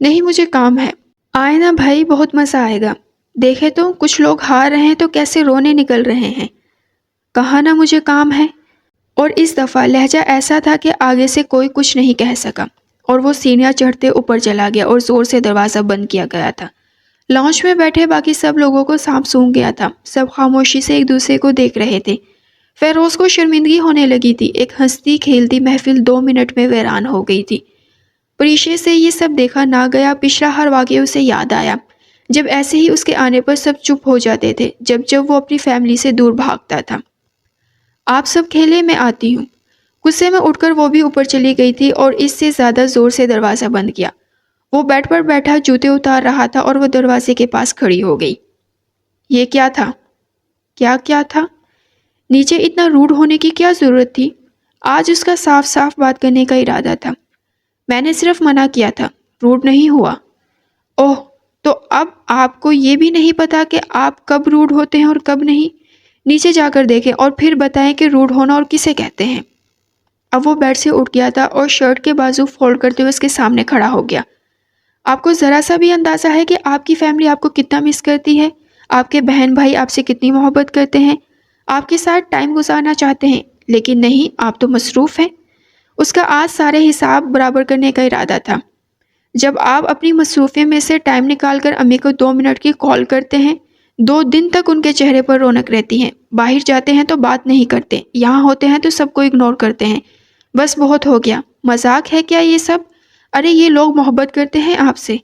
نہیں، مجھے کام ہے۔ آئے نا بھائی، بہت مزہ آئے گا۔ دیکھے تو کچھ لوگ ہار رہے ہیں تو کیسے رونے نکل رہے ہیں۔ کہا نا مجھے کام ہے۔ اور اس دفعہ لہجہ ایسا تھا کہ آگے سے کوئی کچھ نہیں کہہ سکا، اور وہ سینیاں چڑھتے اوپر چلا گیا اور زور سے دروازہ بند کیا گیا تھا۔ لاؤنج میں بیٹھے باقی سب لوگوں کو سانپ سونگھ گیا تھا۔ سب خاموشی سے ایک دوسرے کو دیکھ رہے تھے۔ فیروز کو شرمندگی ہونے لگی تھی۔ ایک ہنستی کھیلتی محفل 2 منٹ میں ویران ہو گئی تھی۔ پریشے سے یہ سب دیکھا نہ گیا۔ پچھلا ہر واقعہ اسے یاد آیا، جب ایسے ہی اس کے آنے پر سب چپ ہو جاتے تھے، جب وہ اپنی فیملی سے دور بھاگتا تھا۔ آپ سب کھیلے، میں آتی ہوں۔ غصے میں اٹھ کر وہ بھی اوپر چلی گئی تھی اور اس سے زیادہ زور سے دروازہ بند کیا۔ وہ بیڈ پر بیٹھا جوتے اتار رہا تھا اور وہ دروازے کے پاس کھڑی ہو گئی۔ یہ کیا تھا؟ کیا تھا؟ نیچے اتنا روڈ ہونے کی کیا ضرورت تھی؟ آج اس کا صاف صاف بات کرنے کا ارادہ تھا۔ میں نے صرف منع کیا تھا، روڈ نہیں ہوا۔ اوہ، تو اب آپ کو یہ بھی نہیں پتا کہ آپ کب روڈ ہوتے ہیں اور کب نہیں؟ نیچے جا کر دیکھیں اور پھر بتائیں کہ روڈ ہونا اور کسے کہتے ہیں۔ اب وہ بیڈ سے اٹھ گیا تھا اور شرٹ کے بازو فولڈ کرتے ہوئے اس کے سامنے کھڑا ہو گیا۔ آپ کو ذرا سا بھی اندازہ ہے کہ آپ کی فیملی آپ کو کتنا مس کرتی ہے؟ آپ کے بہن بھائی آپ سے کتنی محبت کرتے ہیں، آپ کے ساتھ ٹائم گزارنا چاہتے ہیں، لیکن نہیں، آپ تو مصروف ہیں۔ اس کا آج سارے حساب برابر کرنے کا ارادہ تھا۔ جب آپ اپنی مصروفیت میں سے ٹائم نکال کر امی کو 2 منٹ کی کال کرتے ہیں، 2 دن تک ان کے چہرے پر رونق رہتی ہے۔ باہر جاتے ہیں تو بات نہیں کرتے، یہاں ہوتے ہیں تو سب کو اگنور کرتے ہیں۔ بس بہت ہو گیا، مذاق ہے کیا یہ سب؟ ارے یہ لوگ محبت کرتے ہیں آپ سے۔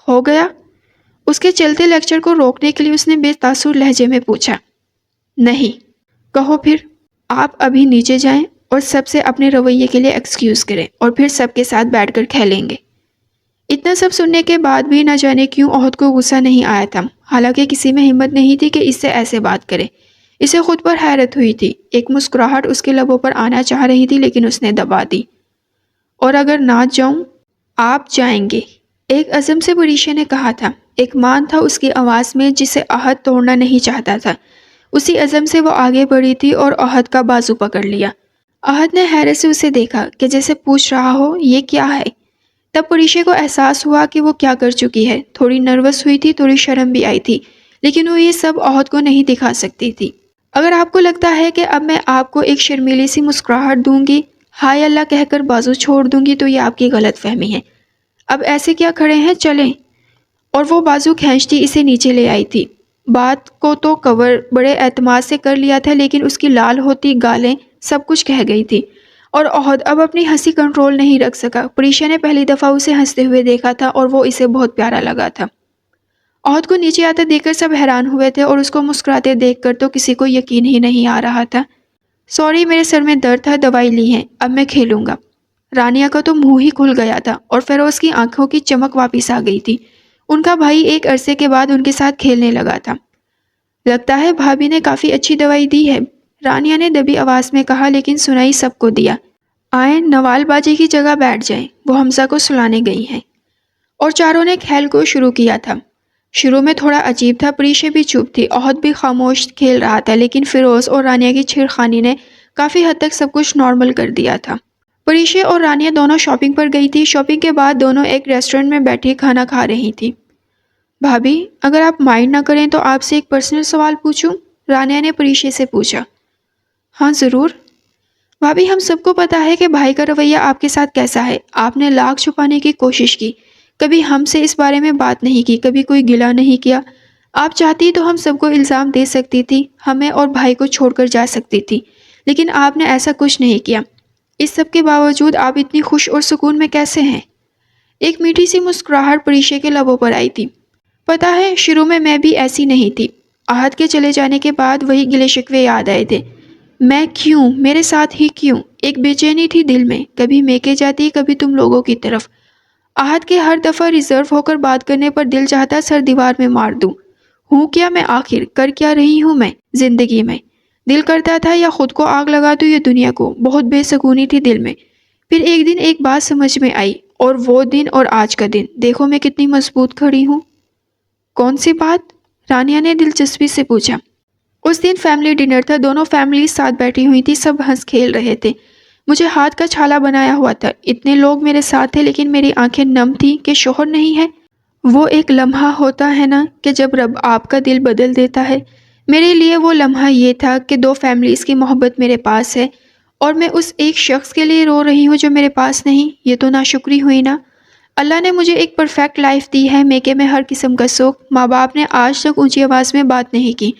ہو گیا؟ اس کے چلتے لیکچر کو روکنے کے لیے اس نے بے تاثر لہجے میں پوچھا۔ نہیں۔ کہو پھر۔ آپ ابھی نیچے جائیں اور سب سے اپنے رویے کے لیے ایکسکیوز کریں اور پھر سب کے ساتھ بیٹھ کر کھیلیں گے۔ اتنا سب سننے کے بعد بھی نہ جانے کیوں عہد کو غصہ نہیں آیا تھا، حالانکہ کسی میں ہمت نہیں تھی کہ اس سے ایسے بات کرے۔ اسے خود پر حیرت ہوئی تھی، ایک مسکراہٹ اس کے لبوں پر آنا چاہ رہی تھی لیکن اس نے دبا دی۔ اور اگر نہ جاؤں؟ آپ جائیں گے، ایک عزم سے پریشا نے کہا تھا۔ ایک مان تھا اس کی آواز میں جسے عہد توڑنا نہیں چاہتا تھا۔ اسی عزم سے وہ آگے بڑھی تھی اور عہد کا بازو پکڑ لیا۔ عہد نے حیرت سے اسے دیکھا کہ جیسے پوچھ رہا ہو یہ کیا ہے۔ تب پریشا کو احساس ہوا کہ وہ کیا کر چکی ہے۔ تھوڑی نروس ہوئی تھی، تھوڑی شرم بھی آئی تھی، لیکن وہ یہ سب عہد کو نہیں دکھا سکتی تھی۔ اگر آپ کو لگتا ہے کہ اب میں آپ کو ایک شرمیلی سی مسکراہٹ دوں گی، ہائے اللہ کہہ کر بازو چھوڑ دوں گی، تو یہ آپ کی غلط فہمی ہے۔ اب ایسے کیا کھڑے ہیں، چلیں۔ اور وہ بازو کھینچتی اسے نیچے لے آئی تھی۔ بات کو تو کور بڑے اعتماد سے کر لیا تھا، لیکن اس کی لال ہوتی گالیں سب کچھ کہہ گئی تھی، اور عہد اب اپنی ہنسی کنٹرول نہیں رکھ سکا۔ پریشا نے پہلی دفعہ اسے ہنستے ہوئے دیکھا تھا اور وہ اسے بہت پیارا لگا تھا۔ عہد کو نیچے آتے دیکھ کر سب حیران ہوئے تھے اور اس کو مسکراتے دیکھ کر تو کسی کو یقین ہی نہیں آ رہا تھا۔ سوری، میرے سر میں درد تھا، دوائی لی ہے، اب میں کھیلوں گا۔ رانیہ کا تو منہ ہی کھل گیا تھا اور فیروز کی آنکھوں کی چمک واپس آ گئی تھی۔ ان کا بھائی ایک عرصے کے بعد ان کے ساتھ کھیلنے لگا تھا۔ لگتا ہے بھابھی نے کافی اچھی دوائی دی ہے، رانیہ نے دبی آواز میں کہا، لیکن سنائی سب کو دیا۔ آئیں، نوال باجی کی جگہ بیٹھ جائیں، وہ حمزہ کو سلانے گئی ہیں۔ اور چاروں نے کھیل کو شروع کیا تھا۔ شروع میں تھوڑا عجیب تھا، پریشا بھی چپ تھی، عہد بھی خاموش کھیل رہا تھا، لیکن فیروز اور رانیہ کی چھیڑخانی نے کافی حد تک سب کچھ نارمل کر دیا تھا۔ پریشا اور رانیہ دونوں شاپنگ پر گئی تھی۔ شاپنگ کے بعد دونوں ایک ریسٹورنٹ میں بیٹھی کھانا کھا رہی تھی۔ بھابھی، اگر آپ مائنڈ نہ کریں تو آپ سے ایک پرسنل سوال پوچھوں؟ رانیہ نے پریشا سے پوچھا۔ ہاں ضرور۔ بھابھی، ہم سب کو پتا ہے کہ بھائی کا رویہ آپ کے ساتھ کیسا ہے۔ آپ نے لاکھ چھپانے کی کوشش کی، کبھی ہم سے اس بارے میں بات نہیں کی، کبھی کوئی گلہ نہیں کیا۔ آپ چاہتی تو ہم سب کو الزام دے سکتی تھی، ہمیں اور بھائی کو چھوڑ کر جا سکتی تھی، لیکن آپ نے ایسا کچھ نہیں کیا۔ اس سب کے باوجود آپ اتنی خوش اور سکون میں کیسے ہیں؟ ایک میٹھی سی مسکراہٹ پریشا کے لبوں پر آئی تھی۔ پتا ہے، شروع میں بھی ایسی نہیں تھی۔ عہد کے چلے جانے کے بعد وہی گلے شکوے یاد آئے تھے۔ میں کیوں، میرے ساتھ ہی کیوں؟ ایک بے چینی تھی دل میں، کبھی میکے جاتی، کبھی تم لوگوں کی طرف۔ عہد کے ہر دفعہ ریزرو ہو کر بات کرنے پر دل چاہتا سر دیوار میں مار دوں۔ ہوں کیا میں آخر، کر کیا رہی ہوں میں زندگی میں؟ دل کرتا تھا یا خود کو آگ لگا دوں یا دنیا کو۔ بہت بے سکونی تھی دل میں۔ پھر ایک دن ایک بات سمجھ میں آئی، اور وہ دن اور آج کا دن، دیکھو میں کتنی مضبوط کھڑی ہوں۔ کون سی بات؟ رانیہ نے دلچسپی سے پوچھا۔ اس دن فیملی ڈنر تھا، دونوں فیملیز ساتھ بیٹھی ہوئی تھی، سب ہنس کھیل رہے تھے۔ مجھے ہاتھ کا چھالا بنایا ہوا تھا، اتنے لوگ میرے ساتھ تھے، لیکن میری آنکھیں نم تھی کہ شوہر نہیں ہے۔ وہ ایک لمحہ ہوتا ہے نا کہ جب رب آپ کا دل بدل دیتا ہے۔ میرے لیے وہ لمحہ یہ تھا کہ 2 فیملیز کی محبت میرے پاس ہے، اور میں اس ایک شخص کے لیے رو رہی ہوں جو میرے پاس نہیں۔ یہ تو ناشکری ہوئی نا۔ اللہ نے مجھے ایک پرفیکٹ لائف دی ہے، میکے میں ہر قسم کا سکھ۔ ماں باپ نے آج تک اونچی آواز میں بات نہیں کی،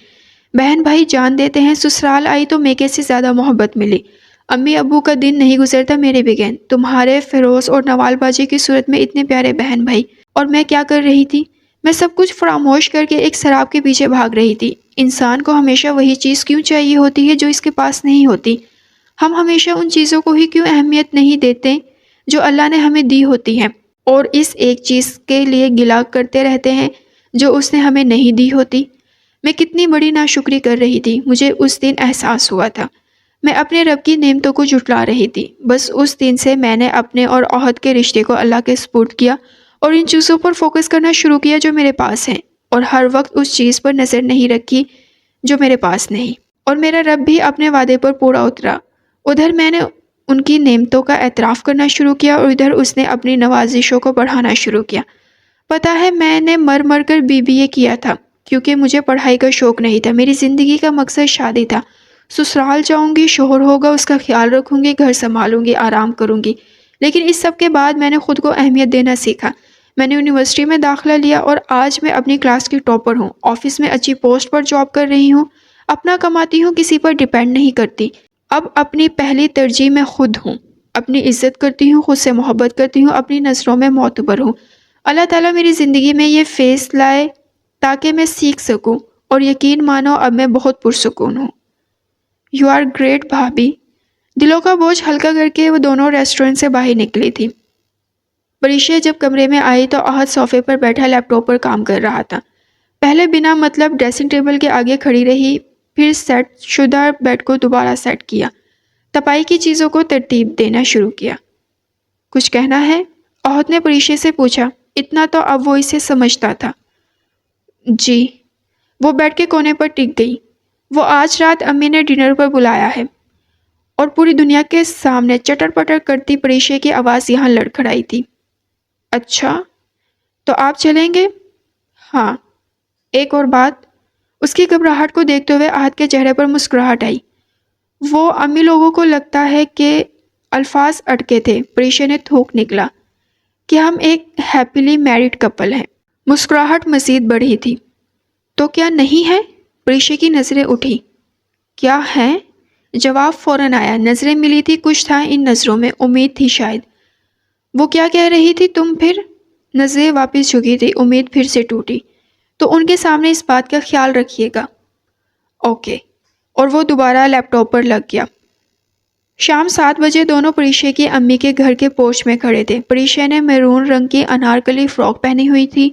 بہن بھائی جان دیتے ہیں۔ سسرال آئی تو میکے سے زیادہ محبت ملی۔ امی ابو کا دن نہیں گزرتا میرے بغیر، تمہارے، فیروز اور نوال باجی کی صورت میں اتنے پیارے بہن بھائی۔ اور میں کیا کر رہی تھی؟ میں سب کچھ فراموش کر کے ایک سراب کے پیچھے بھاگ رہی تھی۔ انسان کو ہمیشہ وہی چیز کیوں چاہیے ہوتی ہے جو اس کے پاس نہیں ہوتی؟ ہم ہمیشہ ان چیزوں کو ہی کیوں اہمیت نہیں دیتے جو اللہ نے ہمیں دی ہوتی ہیں، اور اس ایک چیز کے لیے گلہ کرتے رہتے ہیں جو اس نے ہمیں نہیں دی ہوتی؟ میں کتنی بڑی ناشکری کر رہی تھی، مجھے اس دن احساس ہوا تھا۔ میں اپنے رب کی نعمتوں کو جھٹلا رہی تھی۔ بس اس دن سے میں نے اپنے اور عہد کے رشتے کو اللہ کے سپرد کیا اور ان چیزوں پر فوکس کرنا شروع کیا جو میرے پاس ہیں، اور ہر وقت اس چیز پر نظر نہیں رکھی جو میرے پاس نہیں۔ اور میرا رب بھی اپنے وعدے پر پورا اترا۔ ادھر میں نے ان کی نعمتوں کا اعتراف کرنا شروع کیا، اور ادھر اس نے اپنی نوازشوں کو بڑھانا شروع کیا۔ پتہ ہے، میں نے مر مر کر BBA کیا تھا کیونکہ مجھے پڑھائی کا شوق نہیں تھا۔ میری زندگی کا مقصد شادی تھا۔ سسرال جاؤں گی، شوہر ہوگا، اس کا خیال رکھوں گی، گھر سنبھالوں گی، آرام کروں گی۔ لیکن اس سب کے بعد میں نے خود کو اہمیت دینا سیکھا۔ میں نے یونیورسٹی میں داخلہ لیا اور آج میں اپنی کلاس کی ٹاپر ہوں، آفس میں اچھی پوسٹ پر جاب کر رہی ہوں، اپنا کماتی ہوں، کسی پر ڈیپینڈ نہیں کرتی۔ اب اپنی پہلی ترجیح میں خود ہوں، اپنی عزت کرتی ہوں، خود سے محبت کرتی ہوں، اپنی نظروں میں معتبر ہوں۔ اللہ تعالیٰ میری زندگی میں یہ فیس لائے تاکہ میں سیکھ سکوں، اور یقین مانو اب میں بہت پرسکون ہوں۔ یو آر گریٹ بھابھی۔ دلوں کا بوجھ ہلکا کر کے وہ دونوں ریسٹورنٹ سے باہر نکلی تھی۔ پریشا جب کمرے میں آئی تو احد صوفے پر بیٹھا لیپ ٹاپ پر کام کر رہا تھا۔ پہلے بنا مطلب ڈریسنگ ٹیبل کے آگے کھڑی رہی، پھر سیٹ شدہ بیڈ کو دوبارہ سیٹ کیا، تپائی کی چیزوں کو ترتیب دینا شروع کیا۔ کچھ کہنا ہے؟ احد نے پریشا سے پوچھا۔ اتنا تو اب وہ اسے سمجھتا تھا۔ جی۔ وہ بیڈ کے کونے پر ٹک گئی۔ وہ آج رات امی نے ڈنر پر بلایا ہے، اور پوری دنیا کے سامنے چٹر پٹر کرتی پریشا کی آواز یہاں لڑکھڑائی تھی۔ اچھا، تو آپ چلیں گے؟ ہاں۔ ایک اور بات۔ اس کی گھبراہٹ کو دیکھتے ہوئے احد کے چہرے پر مسکراہٹ آئی۔ وہ امی لوگوں کو لگتا ہے کہ الفاظ اٹکے تھے۔ پریشا نے تھوک نکلا کہ ہم ایک ہیپیلی میرڈ کپل ہیں۔ مسکراہٹ مزید بڑھی تھی۔ تو کیا نہیں ہے؟ پریشا کی نظریں اٹھی۔ کیا ہے؟ جواب فوراً آیا۔ نظریں ملی تھی، کچھ تھا ان نظروں میں، امید تھی شاید۔ وہ کیا کہہ رہی تھی تم پھر؟ نظریں واپس جھکی تھی، امید پھر سے ٹوٹی۔ تو ان کے سامنے اس بات کا خیال رکھیے گا۔ اوکے۔ اور وہ دوبارہ لیپ ٹاپ پر لگ گیا۔ شام 7 بجے دونوں پریشا کی امی کے گھر کے پورچ میں کھڑے تھے۔ پریشا نے میرون رنگ کی انارکلی فراک پہنی ہوئی تھی،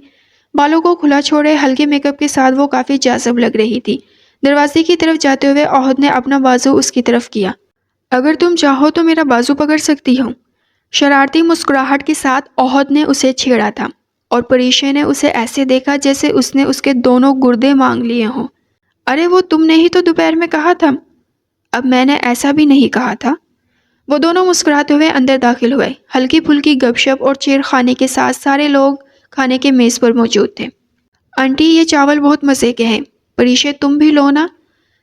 بالوں کو کھلا چھوڑے ہلکے میک اپ کے ساتھ وہ کافی جاذب لگ رہی تھی۔ دروازے کی طرف جاتے ہوئے احد نے اپنا بازو اس کی طرف کیا۔ اگر تم چاہو تو میرا بازو پکڑ سکتی ہو۔ شرارتی مسکراہٹ کے ساتھ احد نے اسے چھیڑا تھا، اور پریشا نے اسے ایسے دیکھا جیسے اس نے اس کے دونوں گردے مانگ لیے ہوں۔ ارے وہ تم نے ہی تو دوپہر میں کہا تھا۔ اب میں نے ایسا بھی نہیں کہا تھا۔ وہ دونوں مسکراتے ہوئے اندر داخل ہوئے۔ ہلکی پھلکی گپ شپ اور چیر خانے کے ساتھ سارے لوگ کھانے کے میز پر موجود تھے۔ آنٹی یہ چاول بہت مزے کے ہیں، پریشا تم بھی لو نا۔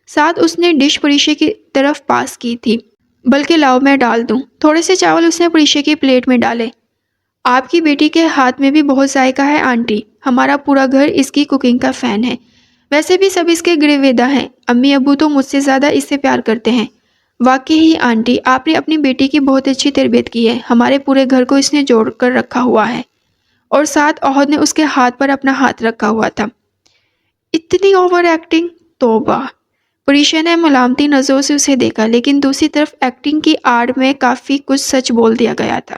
ساتھ اس نے ڈش پریشا کی طرف پاس کی تھی۔ بلکہ لاؤ میں ڈال دوں۔ تھوڑے سے چاول اس نے پریشا کی پلیٹ میں ڈالے۔ آپ کی بیٹی کے ہاتھ میں بھی بہت ذائقہ ہے آنٹی، ہمارا پورا گھر اس کی کوکنگ کا فین ہے۔ ویسے بھی سب اس کے گریویدا ہیں، امی ابو تو مجھ سے زیادہ اس سے پیار کرتے ہیں۔ واقعی ہی آنٹی، آپ نے اپنی بیٹی کی بہت اچھی تربیت کی ہے، ہمارے پورے گھر کو اس نے جوڑ کر رکھا ہوا ہے۔ اور ساتھ احد نے اس کے ہاتھ پر اپنا ہاتھ رکھا ہوا تھا۔ اتنی اوور ایکٹنگ، توبہ۔ پریشا نے ملامتی نظروں سے اسے دیکھا، لیکن دوسری طرف ایکٹنگ کی آڑ میں کافی کچھ سچ بول دیا گیا تھا۔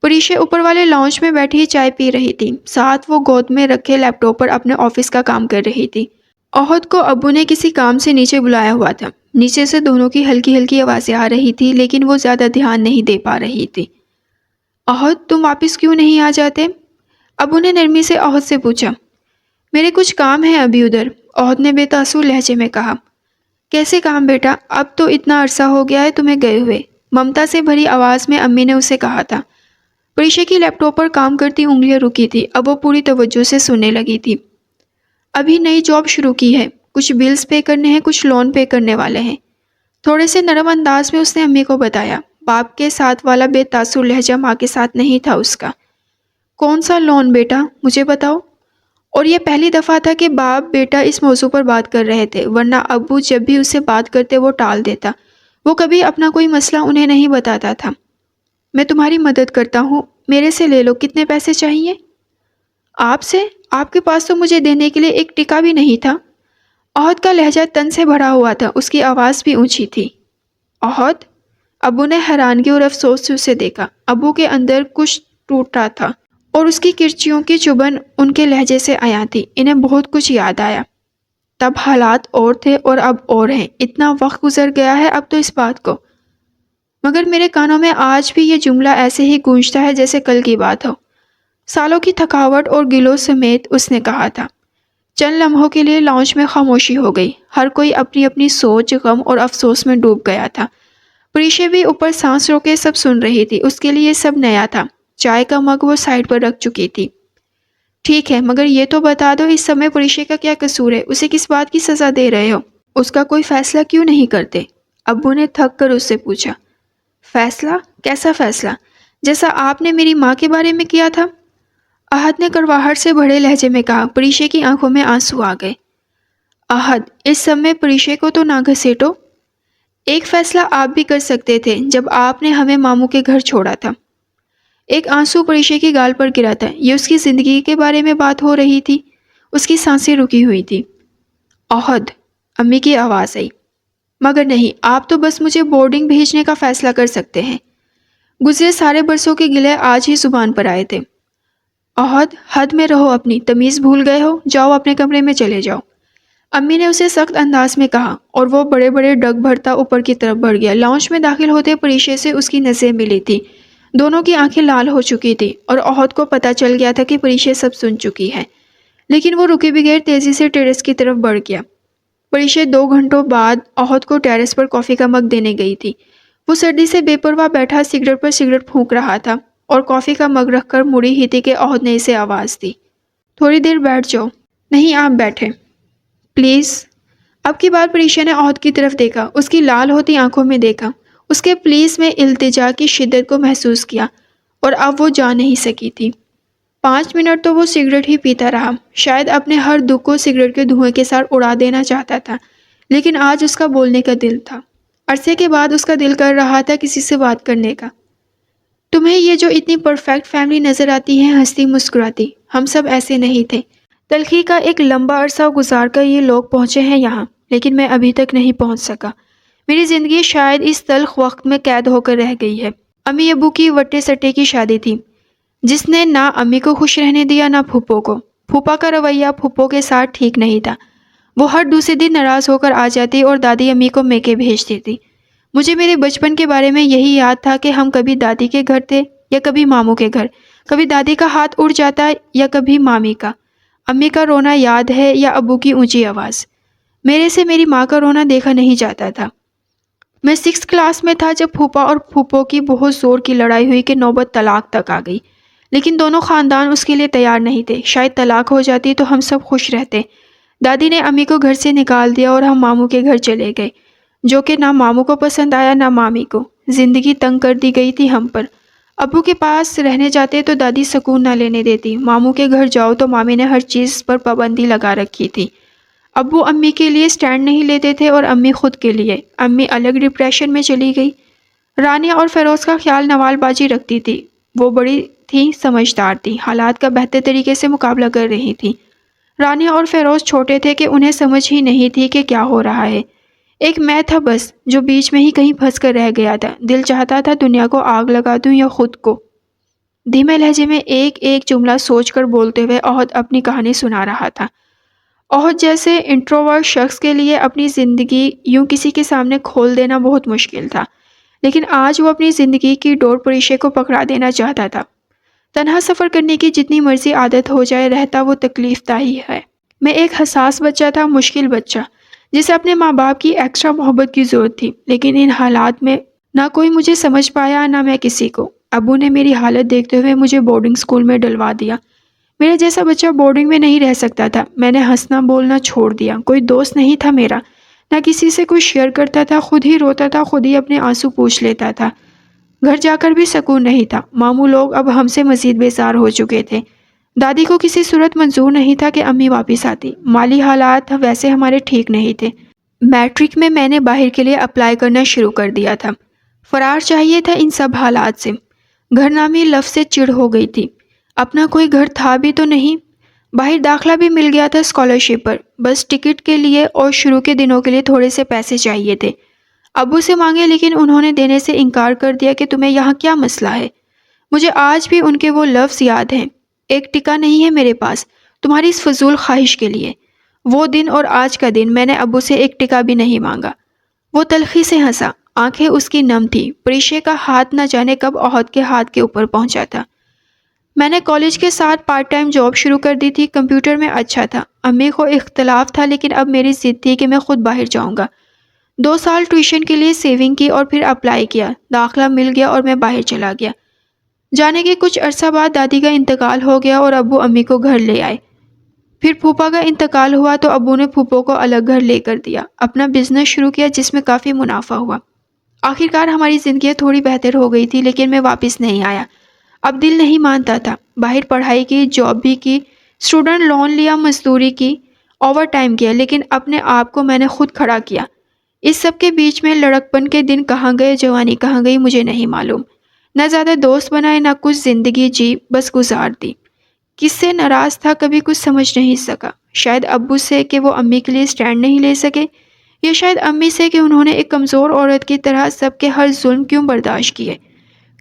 پریشا اوپر والے لاؤنج میں بیٹھی چائے پی رہی تھی، ساتھ وہ گود میں رکھے لیپ ٹاپ پر اپنے آفس کا کام کر رہی تھی۔ احد کو ابو نے کسی کام سے نیچے بلایا ہوا تھا۔ نیچے سے دونوں کی ہلکی ہلکی آوازیں آ رہی تھی، لیکن وہ زیادہ دھیان نہیں دے پا رہی تھی۔ احد تم واپس کیوں نہیں آ جاتے؟ ابو نے نرمی سے احد سے پوچھا۔ میرے کچھ کام ہیں ابھی ادھر، احد نے بے تاثر لہجے میں کہا۔ کیسے کام بیٹا؟ اب تو اتنا عرصہ ہو گیا ہے تمہیں گئے ہوئے، ممتا سے بھری آواز میں امی نے اسے کہا تھا۔ پریشا کی لیپ ٹاپ پر کام کرتی انگلیاں رکی تھی، اب وہ پوری توجہ سے سننے لگی تھی۔ ابھی نئی جاب شروع کی ہے، کچھ بلز پے کرنے ہیں، کچھ لون پے کرنے والے ہیں۔ تھوڑے سے نرم انداز میں اس نے امی کو بتایا۔ باپ کے ساتھ والا بے تاثر لہجہ ماں کے ساتھ نہیں تھا اس کا۔ کون سا لون بیٹا؟ مجھے بتاؤ۔ اور یہ پہلی دفعہ تھا کہ باپ بیٹا اس موضوع پر بات کر رہے تھے، ورنہ ابو جب بھی اسے بات کرتے وہ ٹال دیتا، وہ کبھی اپنا کوئی مسئلہ انہیں نہیں بتاتا تھا۔ میں تمہاری مدد کرتا ہوں، میرے سے لے لو، کتنے پیسے چاہیے؟ آپ سے؟ آپ کے پاس تو مجھے دینے کے لیے ایک ٹکا بھی نہیں تھا۔ احد کا لہجہ تن سے بھرا ہوا تھا، اس کی آواز بھی اونچی تھی۔ احد؟ ابو نے حیرانگی اور افسوس سے اسے دیکھا۔ ابو کے اندر کچھ ٹوٹا تھا، اور اس کی کرچیوں کی چبھن ان کے لہجے سے آیا تھی۔ انہیں بہت کچھ یاد آیا۔ تب حالات اور تھے اور اب اور ہیں، اتنا وقت گزر گیا ہے اب تو اس بات کو، مگر میرے کانوں میں آج بھی یہ جملہ ایسے ہی گونجتا ہے جیسے کل کی بات ہو۔ سالوں کی تھکاوٹ اور گلوں سمیت اس نے کہا تھا۔ چند لمحوں کے لیے لاؤنج میں خاموشی ہو گئی، ہر کوئی اپنی اپنی سوچ، غم اور افسوس میں ڈوب گیا تھا۔ پریشا بھی اوپر سانس روکے سب سن رہی تھی، اس کے لیے سب نیا تھا۔ چائے کا مگ وہ سائڈ پر رکھ چکی تھی۔ ٹھیک ہے، مگر یہ تو بتا دو اس سب میں پریشا کا کیا قصور ہے؟ اسے کس بات کی سزا دے رہے ہو؟ اس کا کوئی فیصلہ کیوں نہیں کرتے؟ ابو نے تھک کر اس سے پوچھا۔ فیصلہ؟ کیسا فیصلہ؟ جیسا آپ نے میری ماں کے بارے میں کیا تھا؟ احد نے کڑواہٹ سے بھرے لہجے میں کہا۔ پریشے کی آنکھوں میں آنسو آ گئے۔ احد، اس سب میں پریشے کو تو نہ گھسیٹو۔ ایک فیصلہ آپ بھی کر سکتے تھے جب آپ نے ہمیں ماموں کے گھر چھوڑا تھا۔ ایک آنسو پریشے کی گال پر گرا تھا۔ یہ اس کی زندگی کے بارے میں بات ہو رہی تھی۔ اس کی سانسیں رکی ہوئی تھی۔ احد، امی کی آواز آئی۔ مگر نہیں، آپ تو بس مجھے بورڈنگ بھیجنے کا فیصلہ کر سکتے ہیں۔ گزرے سارے برسوں کے گلے آج ہی زبان پر آئے تھے۔ احد، حد میں رہو، اپنی تمیز بھول گئے ہو؟ جاؤ اپنے کمرے میں چلے جاؤ، امی نے اسے سخت انداز میں کہا، اور وہ بڑے بڑے ڈگ بھرتا اوپر کی طرف بڑھ گیا۔ لاؤنج میں داخل ہوتے پریشے سے اس کی نظریں ملی تھی۔ دونوں کی آنکھیں لال ہو چکی تھی اور احد کو پتہ چل گیا تھا کہ پریشے سب سن چکی ہے، لیکن وہ رکے بغیر تیزی سے ٹیرس کی طرف بڑھ گیا۔ پریشے 2 گھنٹوں بعد احد کو ٹیرس پر کافی کا مگ دینے گئی تھی۔ وہ سردی سے بے پرواہ بیٹھا سگریٹ پر سگریٹ پھونک رہا تھا اور کافی کا مگ رکھ کر مڑی ہی تھی کہ احد نے اسے آواز دی، تھوڑی دیر بیٹھ جاؤ۔ نہیں، آپ بیٹھیں پلیز۔ اب کی بار پریشا نے احد کی طرف دیکھا، اس کی لال ہوتی آنکھوں میں دیکھا، اس کے پلیز میں التجا کی شدت کو محسوس کیا، اور اب وہ جا نہیں سکی تھی۔ 5 منٹ تو وہ سگریٹ ہی پیتا رہا، شاید اپنے ہر دکھ کو سگریٹ کے دھوئیں کے ساتھ اڑا دینا چاہتا تھا، لیکن آج اس کا بولنے کا دل تھا۔ عرصے کے بعد اس کا دل کر رہا تھا کسی سے بات کرنے کا۔ تمہیں یہ جو اتنی پرفیکٹ فیملی نظر آتی ہے ہنستی مسکراتی، ہم سب ایسے نہیں تھے۔ تلخی کا ایک لمبا عرصہ گزار کر یہ لوگ پہنچے ہیں یہاں، لیکن میں ابھی تک نہیں پہنچ سکا۔ میری زندگی شاید اس تلخ وقت میں قید ہو کر رہ گئی ہے۔ امی ابو کی وٹے سٹے کی شادی تھی، جس نے نہ امی کو خوش رہنے دیا نہ پھوپھو کو۔ پھوپھا کا رویہ پھوپھو کے ساتھ ٹھیک نہیں تھا، وہ ہر دوسرے دن ناراض ہو کر آ جاتی اور دادی امی کو میکے بھیج دیتی۔ مجھے میرے بچپن کے بارے میں یہی یاد تھا کہ ہم کبھی دادی کے گھر تھے یا کبھی ماموں کے گھر، کبھی دادی کا ہاتھ اڑ جاتا یا کبھی مامی کا۔ امی کا رونا یاد ہے یا ابو کی اونچی آواز۔ میرے سے میری ماں کا رونا دیکھا نہیں جاتا تھا۔ میں 6 کلاس میں تھا جب پھوپھا اور پھوپھو کی بہت زور کی لڑائی ہوئی کہ نوبت طلاق تک آ گئی، لیکن دونوں خاندان اس کے لیے تیار نہیں تھے۔ شاید طلاق ہو جاتی تو ہم سب خوش رہتے۔ دادی نے امی کو گھر سے نکال دیا اور ہم ماموں کے گھر چلے گئے، جو کہ نہ ماموں کو پسند آیا نہ مامی کو۔ زندگی تنگ کر دی گئی تھی ہم پر۔ ابو کے پاس رہنے جاتے تو دادی سکون نہ لینے دیتی، ماموں کے گھر جاؤ تو مامی نے ہر چیز پر پابندی لگا رکھی تھی۔ ابو امی کے لیے سٹینڈ نہیں لیتے تھے اور امی خود کے لیے۔ امی الگ ڈپریشن میں چلی گئی۔ رانیہ اور فیروز کا خیال نوال بازی رکھتی تھی، وہ بڑی تھی، سمجھدار تھی، حالات کا بہتر طریقے سے مقابلہ کر رہی تھی۔ رانیہ اور فیروز چھوٹے تھے کہ انہیں سمجھ ہی نہیں تھی کہ کیا ہو رہا ہے۔ ایک میں تھا بس، جو بیچ میں ہی کہیں پھنس کر رہ گیا تھا۔ دل چاہتا تھا دنیا کو آگ لگا دوں یا خود کو۔ دھیمے لہجے میں ایک ایک جملہ سوچ کر بولتے ہوئے احد اپنی کہانی سنا رہا تھا۔ احد جیسے انٹروورٹ شخص کے لیے اپنی زندگی یوں کسی کے سامنے کھول دینا بہت مشکل تھا، لیکن آج وہ اپنی زندگی کی ڈور پریشے کو پکڑا دینا چاہتا تھا۔ تنہا سفر کرنے کی جتنی مرضی عادت ہو جائے، رہتا وہ تکلیف دہ ہی ہے۔ میں ایک حساس بچہ تھا، مشکل بچہ، جسے اپنے ماں باپ کی ایکسٹرا محبت کی ضرورت تھی، لیکن ان حالات میں نہ کوئی مجھے سمجھ پایا نہ میں کسی کو۔ ابو نے میری حالت دیکھتے ہوئے مجھے بورڈنگ اسکول میں ڈلوا دیا۔ میرے جیسا بچہ بورڈنگ میں نہیں رہ سکتا تھا۔ میں نے ہنسنا بولنا چھوڑ دیا، کوئی دوست نہیں تھا میرا، نہ کسی سے کوئی شیئر کرتا تھا، خود ہی روتا تھا، خود ہی اپنے آنسو پوچھ لیتا تھا۔ گھر جا کر بھی سکون نہیں تھا، ماموں لوگ اب ہم سے مزید بیزار ہو چکے تھے۔ دادی کو کسی صورت منظور نہیں تھا کہ امی واپس آتی، مالی حالات ویسے ہمارے ٹھیک نہیں تھے۔ میٹرک میں میں نے باہر کے لیے اپلائی کرنا شروع کر دیا تھا، فرار چاہیے تھا ان سب حالات سے۔ گھر نامی لفظ سے چڑ ہو گئی تھی، اپنا کوئی گھر تھا بھی تو نہیں۔ باہر داخلہ بھی مل گیا تھا اسکالرشپ پر، بس ٹکٹ کے لیے اور شروع کے دنوں کے لیے تھوڑے سے پیسے چاہیے تھے۔ ابو سے مانگے لیکن انہوں نے دینے سے انکار کر دیا کہ تمہیں یہاں کیا مسئلہ ہے۔ مجھے آج بھی ان کے وہ لفظ یاد ہیں، ایک ٹکا نہیں ہے میرے پاس تمہاری اس فضول خواہش کے لیے۔ وہ دن اور آج کا دن میں نے ابو سے ایک ٹکا بھی نہیں مانگا۔ وہ تلخی سے ہنسا، آنکھیں اس کی نم تھی۔ پریشے کا ہاتھ نہ جانے کب احد کے ہاتھ کے اوپر پہنچا تھا۔ میں نے کالج کے ساتھ پارٹ ٹائم جاب شروع کر دی تھی، کمپیوٹر میں اچھا تھا۔ امی کو اختلاف تھا، لیکن اب میری ضد تھی کہ میں خود باہر جاؤں گا۔ 2 سال ٹیوشن کے لیے سیونگ کی اور پھر اپلائی کیا، داخلہ مل گیا اور میں باہر چلا گیا۔ جانے کے کچھ عرصہ بعد دادی کا انتقال ہو گیا اور ابو امی کو گھر لے آئے۔ پھر پھوپھا کا انتقال ہوا تو ابو نے پھوپھو کو الگ گھر لے کر دیا، اپنا بزنس شروع کیا جس میں کافی منافع ہوا۔ آخرکار ہماری زندگیاں تھوڑی بہتر ہو گئی تھی، لیکن میں واپس نہیں آیا۔ اب دل نہیں مانتا تھا۔ باہر پڑھائی کی، جاب بھی کی، اسٹوڈنٹ لون لیا، مزدوری کی، اوور ٹائم کیا، لیکن اپنے آپ کو میں نے خود کھڑا کیا۔ اس سب کے بیچ میں لڑکپن کے دن کہاں گئے، جوانی کہاں گئی، مجھے نہیں معلوم۔ نہ زیادہ دوست بنائے، نہ کچھ زندگی جی، بس گزار دی۔ کس سے ناراض تھا کبھی کچھ سمجھ نہیں سکا۔ شاید ابو سے کہ وہ امی کے لیے سٹینڈ نہیں لے سکے، یا شاید امی سے کہ انہوں نے ایک کمزور عورت کی طرح سب کے ہر ظلم کیوں برداشت کیے،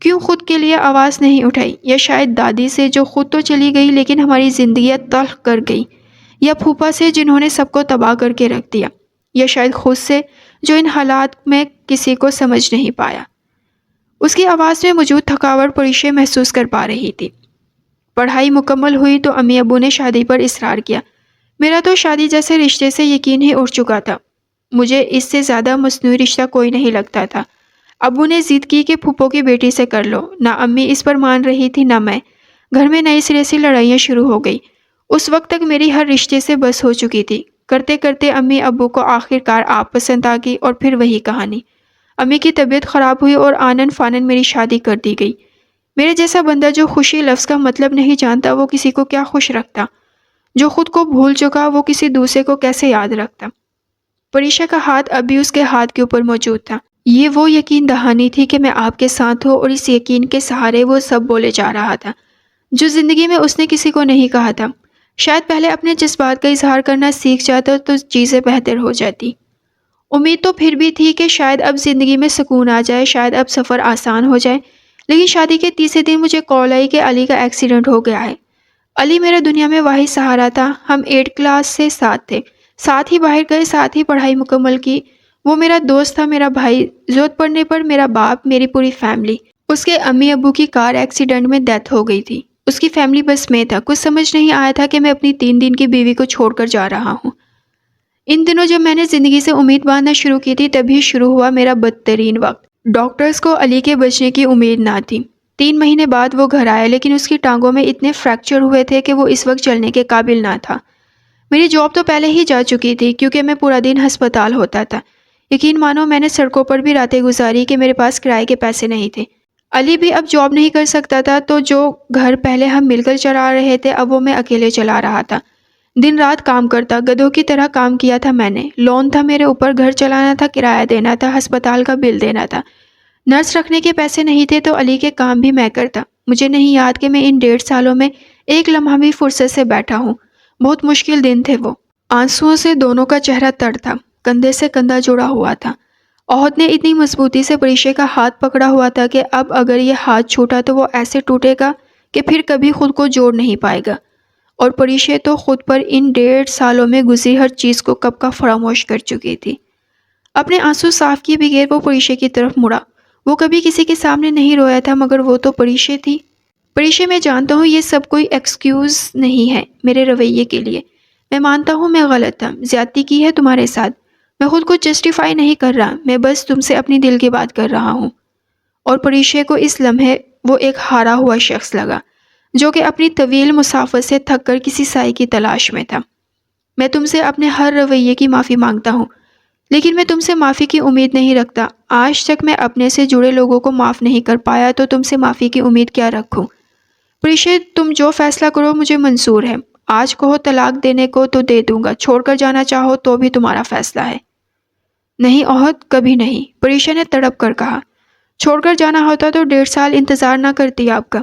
کیوں خود کے لیے آواز نہیں اٹھائی، یا شاید دادی سے جو خود تو چلی گئی لیکن ہماری زندگیاں تلخ کر گئی، یا پھوپھا سے جنہوں نے سب کو تباہ کر کے رکھ دیا، یا شاید خود سے جو ان حالات میں کسی کو سمجھ نہیں پایا۔ اس کی آواز میں موجود تھکاوٹ پریشے محسوس کر پا رہی تھی۔ پڑھائی مکمل ہوئی تو امی ابو نے شادی پر اصرار کیا۔ میرا تو شادی جیسے رشتے سے یقین ہی اٹھ چکا تھا۔ مجھے اس سے زیادہ مصنوعی رشتہ کوئی نہیں لگتا تھا۔ ابو نے ضد کی کہ پھوپھو کی بیٹی سے کر لو، نہ امی اس پر مان رہی تھی نہ میں۔ گھر میں نئے سرے سے لڑائیاں شروع ہو گئی۔ اس وقت تک میری ہر رشتے سے بس ہو چکی تھی۔ کرتے کرتے امی ابو کو آخرکار آپ پسند آ گئی، اور پھر وہی کہانی۔ امی کی طبیعت خراب ہوئی اور آنن فانن میری شادی کر دی گئی۔ میرے جیسا بندہ جو خوشی لفظ کا مطلب نہیں جانتا، وہ کسی کو کیا خوش رکھتا؟ جو خود کو بھول چکا، وہ کسی دوسرے کو کیسے یاد رکھتا؟ پریشا کا ہاتھ اب بھی اس کے ہاتھ کے اوپر موجود تھا۔ یہ وہ یقین دہانی تھی کہ میں آپ کے ساتھ ہوں، اور اس یقین کے سہارے وہ سب بولے جا رہا تھا جو زندگی میں اس نے کسی کو نہیں کہا تھا۔ شاید پہلے اپنے جذبات کا اظہار کرنا سیکھ جاتا تو چیزیں بہتر ہو جاتی۔ امید تو پھر بھی تھی کہ شاید اب زندگی میں سکون آ جائے، شاید اب سفر آسان ہو جائے، لیکن شادی کے تیسرے دن مجھے کال آئی کہ علی کا ایکسیڈنٹ ہو گیا ہے۔ علی میرا دنیا میں واحد سہارا تھا۔ ہم 8 کلاس سے ساتھ تھے، ساتھ ہی باہر گئے، ساتھ ہی پڑھائی مکمل کی۔ وہ میرا دوست تھا، میرا بھائی، ضرورت پڑنے پر میرا باپ، میری پوری فیملی۔ اس کے امی ابو کی کار ایکسیڈنٹ میں ڈیتھ ہو گئی تھی۔ اس کی فیملی بس میں تھا۔ کچھ سمجھ نہیں آیا تھا کہ میں اپنی 3 دن کی بیوی کو چھوڑ کر جا رہا ہوں۔ ان دنوں جب میں نے زندگی سے امید باندھنا شروع کی تھی، تبھی شروع ہوا میرا بدترین وقت۔ ڈاکٹرز کو علی کے بچنے کی امید نہ تھی۔ 3 مہینے بعد وہ گھر آیا، لیکن اس کی ٹانگوں میں اتنے فریکچر ہوئے تھے کہ وہ اس وقت چلنے کے قابل نہ تھا۔ میری جاب تو پہلے ہی جا چکی تھی، کیونکہ میں پورا دن ہسپتال ہوتا تھا۔ یقین مانو میں نے سڑکوں پر بھی راتیں گزاری کہ میرے پاس کرائے کے پیسے نہیں تھے۔ علی بھی اب جاب نہیں کر سکتا تھا، تو جو گھر پہلے ہم مل کر چلا رہے تھے، اب وہ میں اکیلے چلا رہا تھا۔ دن رات کام کرتا، گدھوں کی طرح کام کیا تھا میں نے۔ لون تھا میرے اوپر، گھر چلانا تھا، کرایہ دینا تھا، ہسپتال کا بل دینا تھا۔ نرس رکھنے کے پیسے نہیں تھے، تو علی کے کام بھی میں کرتا۔ مجھے نہیں یاد کہ میں ان 1.5 سالوں میں ایک لمحہ بھی فرصت سے بیٹھا ہوں۔ بہت مشکل دن تھے وہ۔ آنسوؤں سے دونوں کا چہرہ تر تھا، کندھے سے کندھا جڑا ہوا تھا۔ عہد نے اتنی مضبوطی سے پریشے کا ہاتھ پکڑا ہوا تھا کہ اب اگر یہ ہاتھ چھوٹا تو وہ ایسے ٹوٹے گا کہ پھر کبھی خود کو جوڑ نہیں پائے گا۔ اور پریشے تو خود پر ان 1.5 سالوں میں گزری ہر چیز کو کب کا فراموش کر چکی تھی۔ اپنے آنسو صاف کیے بغیر وہ پریشے کی طرف مڑا۔ وہ کبھی کسی کے سامنے نہیں رویا تھا، مگر وہ تو پریشے تھی۔ پریشے، میں جانتا ہوں یہ سب کوئی ایکسکیوز نہیں ہے میرے رویے کے لیے۔ میں مانتا ہوں میں غلط تھا، زیادتی کی ہے تمہارے ساتھ۔ میں خود کو جسٹیفائی نہیں کر رہا، میں بس تم سے اپنی دل کی بات کر رہا ہوں۔ اور پریشے کو اس لمحے وہ ایک ہارا ہوا شخص لگا، جو کہ اپنی طویل مسافت سے تھک کر کسی سائے کی تلاش میں تھا۔ میں تم سے اپنے ہر رویے کی معافی مانگتا ہوں، لیکن میں تم سے معافی کی امید نہیں رکھتا۔ آج تک میں اپنے سے جڑے لوگوں کو معاف نہیں کر پایا، تو تم سے معافی کی امید کیا رکھوں؟ پریشے، تم جو فیصلہ کرو مجھے منظور ہے۔ آج کہو طلاق دینے کو تو دے دوں گا، چھوڑ کر جانا چاہو تو بھی تمہارا فیصلہ ہے۔ نہیں عہد، کبھی نہیں، پریشا نے تڑپ کر کہا۔ چھوڑ کر جانا ہوتا تو 1.5 سال انتظار نہ کرتی آپ کا۔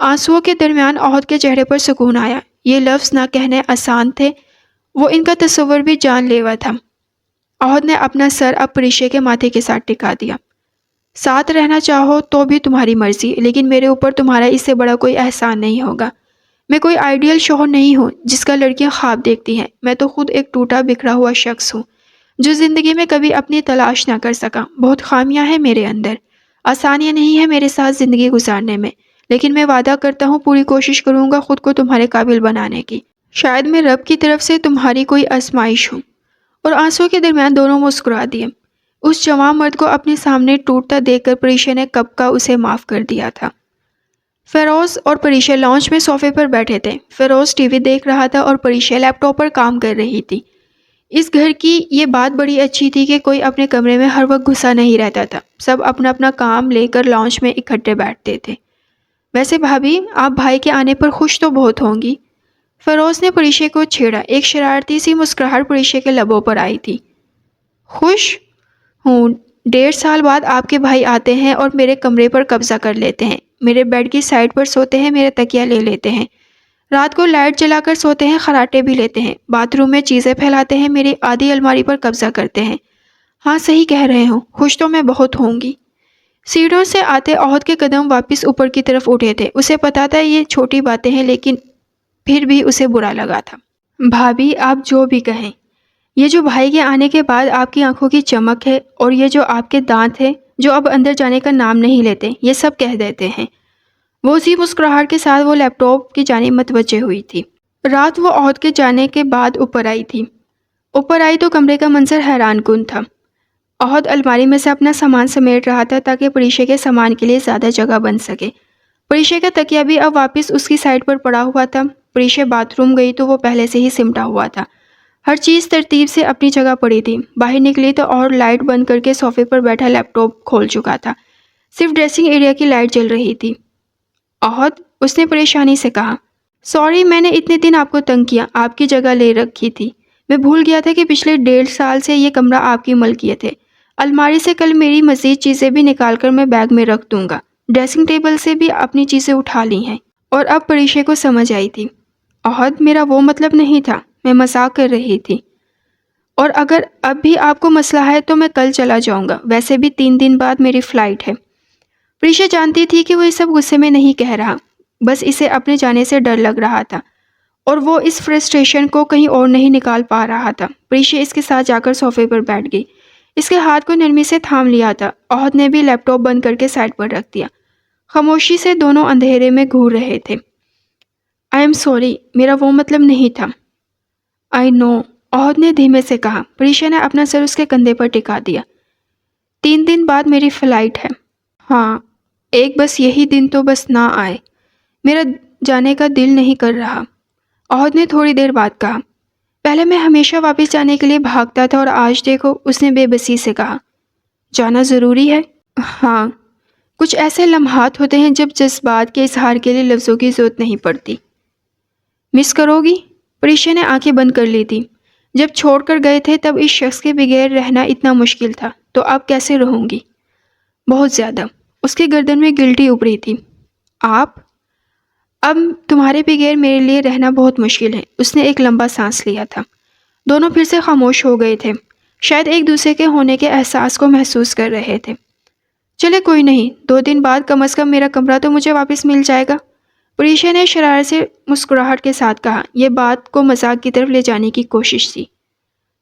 آنسوؤں کے درمیان عہد کے چہرے پر سکون آیا۔ یہ لفظ نہ کہنے آسان تھے، وہ ان کا تصور بھی جان لیوا تھا۔ عہد نے اپنا سر اب پریشے کے ماتھے کے ساتھ ٹکا دیا۔ ساتھ رہنا چاہو تو بھی تمہاری مرضی، لیکن میرے اوپر تمہارا اس سے بڑا کوئی احسان نہیں ہوگا۔ میں کوئی آئیڈیل شوہر نہیں ہوں جس کا لڑکیاں خواب دیکھتی ہیں۔ میں تو خود ایک ٹوٹا بکھرا ہوا شخص ہوں جو زندگی میں کبھی اپنی تلاش نہ کر سکا۔ بہت خامیاں ہیں میرے اندر، آسانیاں نہیں ہیں میرے ساتھ زندگی گزارنے میں، لیکن میں وعدہ کرتا ہوں پوری کوشش کروں گا خود کو تمہارے قابل بنانے کی۔ شاید میں رب کی طرف سے تمہاری کوئی آزمائش ہوں۔ اور آنسو کے درمیان دونوں مسکرا دیے۔ اس جوان مرد کو اپنے سامنے ٹوٹتا دیکھ کر پریشا نے کب کا اسے معاف کر دیا تھا۔ فیروز اور پریشا لانچ میں صوفے پر بیٹھے تھے۔ فیروز ٹی وی دیکھ رہا تھا اور پریشا لیپ ٹاپ پر کام کر رہی تھی۔ اس گھر کی یہ بات بڑی اچھی تھی کہ کوئی اپنے کمرے میں ہر وقت گھسا نہیں رہتا تھا، سب اپنا اپنا کام لے کر لانچ میں اکٹھے بیٹھتے تھے۔ ویسے بھابھی، آپ بھائی کے آنے پر خوش تو بہت ہوں گی؟ فیروز نے پریشا کو چھیڑا۔ ایک شرارتی سی مسکراہٹ پریشا کے لبوں پر آئی تھی۔ خوش ہوں، 1.5 سال بعد آپ کے بھائی آتے ہیں اور میرے کمرے پر قبضہ کر لیتے ہیں، میرے بیڈ کی سائڈ پر سوتے ہیں، میرے تکیہ لے لیتے ہیں، رات کو لائٹ جلا کر سوتے ہیں، خراٹے بھی لیتے ہیں، باتھ روم میں چیزیں پھیلاتے ہیں، میری آدھی الماری پر قبضہ کرتے ہیں۔ ہاں صحیح کہہ رہے ہوں، خوش تو میں بہت ہوں گی۔ سیڑھیوں سے آتے عہد کے قدم واپس اوپر کی طرف اٹھے تھے۔ اسے پتا تھا یہ چھوٹی باتیں ہیں، لیکن پھر بھی اسے برا لگا تھا۔ بھابھی، آپ جو بھی کہیں، یہ جو بھائی کے آنے کے بعد آپ کی آنکھوں کی چمک ہے اور یہ جو آپ کے دانت ہیں جو اب اندر جانے کا نام نہیں لیتے، یہ سب کہہ دیتے ہیں۔ وہ اسی مسکراہٹ کے ساتھ وہ لیپ ٹاپ کی جانب متوجہ ہوئی تھی۔ رات وہ عہد کے جانے کے بعد اوپر آئی تھی۔ اوپر آئی تو کمرے کا منظر حیران کن تھا۔ عہد الماری میں سے اپنا سامان سمیٹ رہا تھا تاکہ پریشا کے سامان کے لیے زیادہ جگہ بن سکے۔ پریشا کا تکیہ بھی اب واپس اس کی سائڈ پر پڑا ہوا تھا۔ پریشا باتھ روم گئی تو وہ پہلے سے ہی سمٹا ہوا تھا۔ ہر چیز ترتیب سے اپنی جگہ پڑی تھی۔ باہر نکلی تو اور لائٹ بند کر کے صوفے پر بیٹھا لیپ ٹاپ کھول چکا تھا۔ صرف ڈریسنگ ایریا کی لائٹ جل رہی تھی۔ عہد، اس نے پریشانی سے کہا، سوری میں نے اتنے دن آپ کو تنگ کیا، آپ کی جگہ لے رکھی تھی۔ میں بھول گیا تھا کہ پچھلے 1.5 سال سے یہ کمرہ آپ کی ملکیت ہے۔ الماری سے کل میری مزید چیزیں بھی نکال کر میں بیگ میں رکھ دوں گا۔ ڈریسنگ ٹیبل سے بھی اپنی چیزیں اٹھا لی ہیں۔ اور اب پریشا کو سمجھ آئی تھی۔ عہد، میرا وہ مطلب نہیں تھا، میں مذاق کر رہی تھی۔ اور اگر اب بھی آپ کو مسئلہ ہے تو میں کل چلا جاؤں گا، ویسے بھی 3 دن بعد میری فلائٹ ہے۔ پریشا جانتی تھی کہ وہ یہ سب غصے میں نہیں کہہ رہا، بس اسے اپنے جانے سے ڈر لگ رہا تھا اور وہ اس فرسٹریشن کو کہیں اور نہیں نکال پا رہا تھا۔ پریشا اس کے ساتھ جا کر صوفے پر بیٹھ گئی۔ اس کے ہاتھ کو نرمی سے تھام لیا تھا۔ عہد نے بھی لیپ ٹاپ بند کر کے سائڈ پر رکھ دیا۔ خاموشی سے دونوں اندھیرے میں گھور رہے تھے۔ آئی ایم سوری، میرا وہ مطلب نہیں تھا۔ آئی نو، عہد نے دھیمے سے کہا۔ پریشا نے اپنا سر اس کے کندھے پر ٹکا دیا۔ 3 دن بعد میری فلائٹ ہے۔ ہاں، ایک بس یہی دن تو بس نہ آئے، میرا جانے کا دل نہیں کر رہا۔ عہد نے تھوڑی دیر بعد کہا، پہلے میں ہمیشہ واپس جانے کے لیے بھاگتا تھا اور آج دیکھو، اس نے بے بسی سے کہا۔ جانا ضروری ہے؟ ہاں، کچھ ایسے لمحات ہوتے ہیں جب جذبات کے اظہار کے لیے لفظوں کی ضرورت نہیں پڑتی۔ مس کرو گی؟ پریشا نے آنکھیں بند کر لی تھی۔ جب چھوڑ کر گئے تھے تب اس شخص کے بغیر رہنا اتنا مشکل تھا، تو اب کیسے رہوں گی؟ بہت زیادہ۔ اس کے گردن میں گلٹی ابھری تھی۔ آپ؟ اب تمہارے بغیر میرے لیے رہنا بہت مشکل ہے۔ اس نے ایک لمبا سانس لیا تھا۔ دونوں پھر سے خاموش ہو گئے تھے، شاید ایک دوسرے کے ہونے کے احساس کو محسوس کر رہے تھے۔ چلے کوئی نہیں، 2 دن بعد کم از کم میرا کمرہ تو مجھے واپس مل جائے گا، پریشا نے شرارت سے مسکراہٹ کے ساتھ کہا۔ یہ بات کو مذاق کی طرف لے جانے کی کوشش تھی۔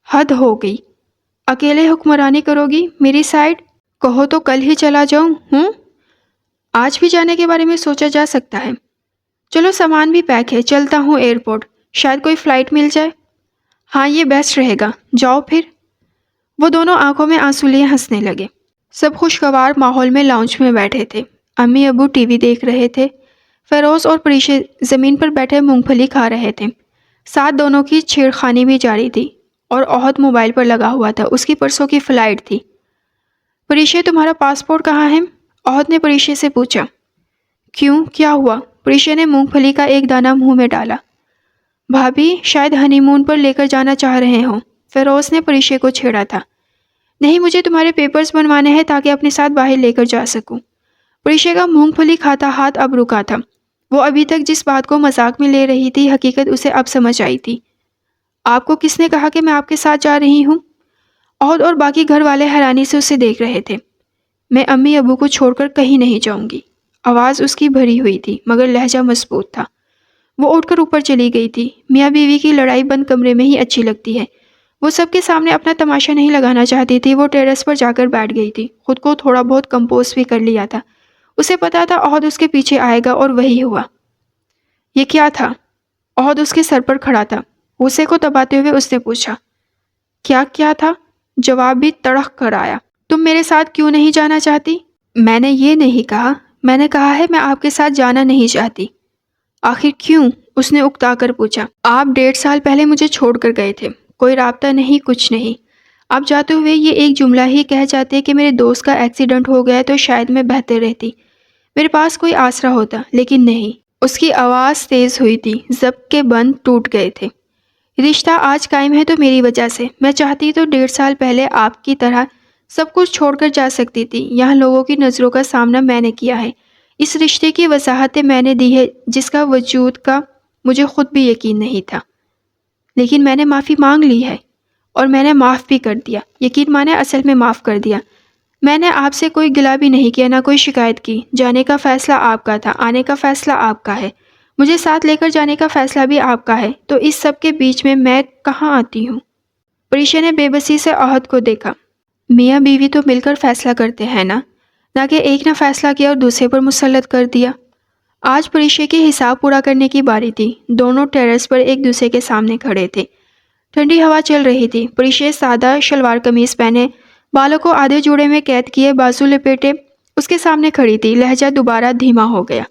حد ہو گئی، اکیلے حکمرانی کرو گی میری سائڈ؟ کہو تو کل ہی چلا جاؤں ہوں؟ آج بھی جانے کے بارے میں سوچا جا سکتا ہے۔ چلو سامان بھی پیک ہے، چلتا ہوں ایئرپورٹ، شاید کوئی فلائٹ مل جائے۔ ہاں یہ بیسٹ رہے گا، جاؤ پھر۔ وہ دونوں آنکھوں میں آنسو لیے ہنسنے لگے۔ سب خوشگوار ماحول میں لاؤنج میں بیٹھے تھے۔ امی ابو ٹی وی دیکھ رہے تھے۔ فیروز اور پریشا زمین پر بیٹھے مونگ پھلی کھا رہے تھے۔ ساتھ دونوں کی چھیڑخانی بھی جاری تھی اور عہد موبائل پر لگا ہوا تھا، اس کی پرسوں کی فلائٹ تھی۔ پریشا، تمہارا پاسپورٹ کہاں ہے؟ عہد نے پریشا سے پوچھا۔ کیوں، کیا ہوا؟ پریشا نے مونگ پھلی کا ایک دانہ منہ میں ڈالا۔ بھابھی شاید ہنی مون پر لے کر جانا چاہ رہے ہوں، فیروز نے پریشا کو چھیڑا تھا۔ نہیں، مجھے تمہارے پیپرز بنوانے ہیں تاکہ اپنے ساتھ باہر لے کر جا سکوں۔ پریشا کا مونگ پھلی کھاتا ہاتھ اب رکا تھا۔ وہ ابھی تک جس بات کو مذاق میں لے رہی تھی، حقیقت اسے اب سمجھ آئی تھی۔ آپ کو کس نے کہا کہ میں آپ کے ساتھ جا رہی ہوں؟ عہد اور باقی گھر والے حیرانی سے اسے دیکھ رہے تھے۔ میں امی ابو کو چھوڑ کر کہیں نہیں جاؤں گی۔ آواز اس کی بھری ہوئی تھی مگر لہجہ مضبوط تھا۔ وہ اٹھ کر اوپر چلی گئی تھی۔ میاں بیوی کی لڑائی بند کمرے میں ہی اچھی لگتی ہے۔ وہ سب کے سامنے اپنا تماشا نہیں لگانا چاہتی تھی۔ وہ ٹیرس پر جا کر بیٹھ گئی تھی، خود کو تھوڑا بہت کمپوز بھی کر لیا تھا۔ اسے پتا تھا عہد اس کے پیچھے آئے گا اور وہی ہوا۔ یہ کیا تھا؟ عہد اس کے سر پر کھڑا تھا۔ غصے کو دباتے ہوئے اس نے پوچھا۔ کیا تھا؟ جواب بھی تڑخ کر آیا۔ تم میرے ساتھ کیوں نہیں جانا چاہتی؟ میں نے یہ نہیں کہا، میں نے کہا ہے میں آپ کے ساتھ جانا نہیں چاہتی۔ آخر کیوں؟ اس نے اکتا کر پوچھا۔ آپ 1.5 سال پہلے مجھے چھوڑ کر گئے تھے، کوئی رابطہ نہیں، کچھ نہیں۔ آپ جاتے ہوئے یہ ایک جملہ ہی کہہ جاتے کہ میرے دوست کا ایکسیڈنٹ ہو گیا تو شاید میں بہتر رہتی، میرے پاس کوئی آسرا ہوتا، لیکن نہیں۔ اس کی آواز تیز ہوئی تھی، ضبط کے بند ٹوٹ گئے تھے۔ رشتہ آج قائم ہے تو میری وجہ سے، میں چاہتی تو 1.5 سال پہلے آپ کی طرح سب کچھ چھوڑ کر جا سکتی تھی۔ یہاں لوگوں کی نظروں کا سامنا میں نے کیا ہے، اس رشتے کی وضاحتیں میں نے دی ہے جس کا وجود کا مجھے خود بھی یقین نہیں تھا، لیکن میں نے معافی مانگ لی ہے اور میں نے معاف بھی کر دیا۔ یقین مانے اصل میں معاف کر دیا۔ میں نے آپ سے کوئی گلہ بھی نہیں کیا، نہ کوئی شکایت کی۔ جانے کا فیصلہ آپ کا تھا، آنے کا فیصلہ آپ کا ہے، مجھے ساتھ لے کر جانے کا فیصلہ بھی آپ کا ہے، تو اس سب کے بیچ میں کہاں آتی ہوں؟ پریشا نے بے بسی سے عہد کو دیکھا۔ میاں بیوی تو مل کر فیصلہ کرتے ہیں نا کہ ایک نے فیصلہ کیا اور دوسرے پر مسلط کر دیا۔ آج پریشا کی حساب پورا کرنے کی باری تھی۔ دونوں ٹیرس پر ایک دوسرے کے سامنے کھڑے تھے۔ ٹھنڈی ہوا چل رہی تھی۔ پریشا سادہ شلوار قمیض پہنے، بالوں کو آدھے جوڑے میں قید کیے، بازو لپیٹے اس کے سامنے کھڑی تھی۔ لہجہ دوبارہ دھیما ہو گیا۔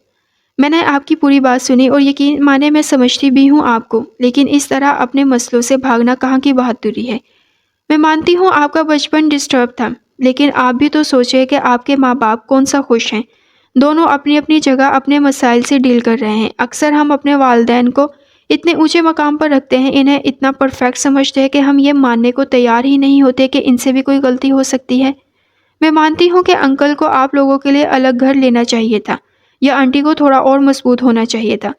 میں نے آپ کی پوری بات سنی اور یقین مانے میں سمجھتی بھی ہوں آپ کو، لیکن اس طرح اپنے مسئلوں سے بھاگنا کہاں کی بہادری ہے؟ میں مانتی ہوں آپ کا بچپن ڈسٹرب تھا، لیکن آپ بھی تو سوچیں کہ آپ کے ماں باپ کون سا خوش ہیں۔ دونوں اپنی اپنی جگہ اپنے مسائل سے ڈیل کر رہے ہیں۔ اکثر ہم اپنے والدین کو اتنے اونچے مقام پر رکھتے ہیں، انہیں اتنا پرفیکٹ سمجھتے ہیں کہ ہم یہ ماننے کو تیار ہی نہیں ہوتے کہ ان سے بھی کوئی غلطی ہو سکتی ہے۔ میں مانتی ہوں کہ انکل کو آپ لوگوں کے لیے الگ گھر لینا چاہیے تھا، یا آنٹی کو تھوڑا اور مضبوط ہونا چاہیے تھا،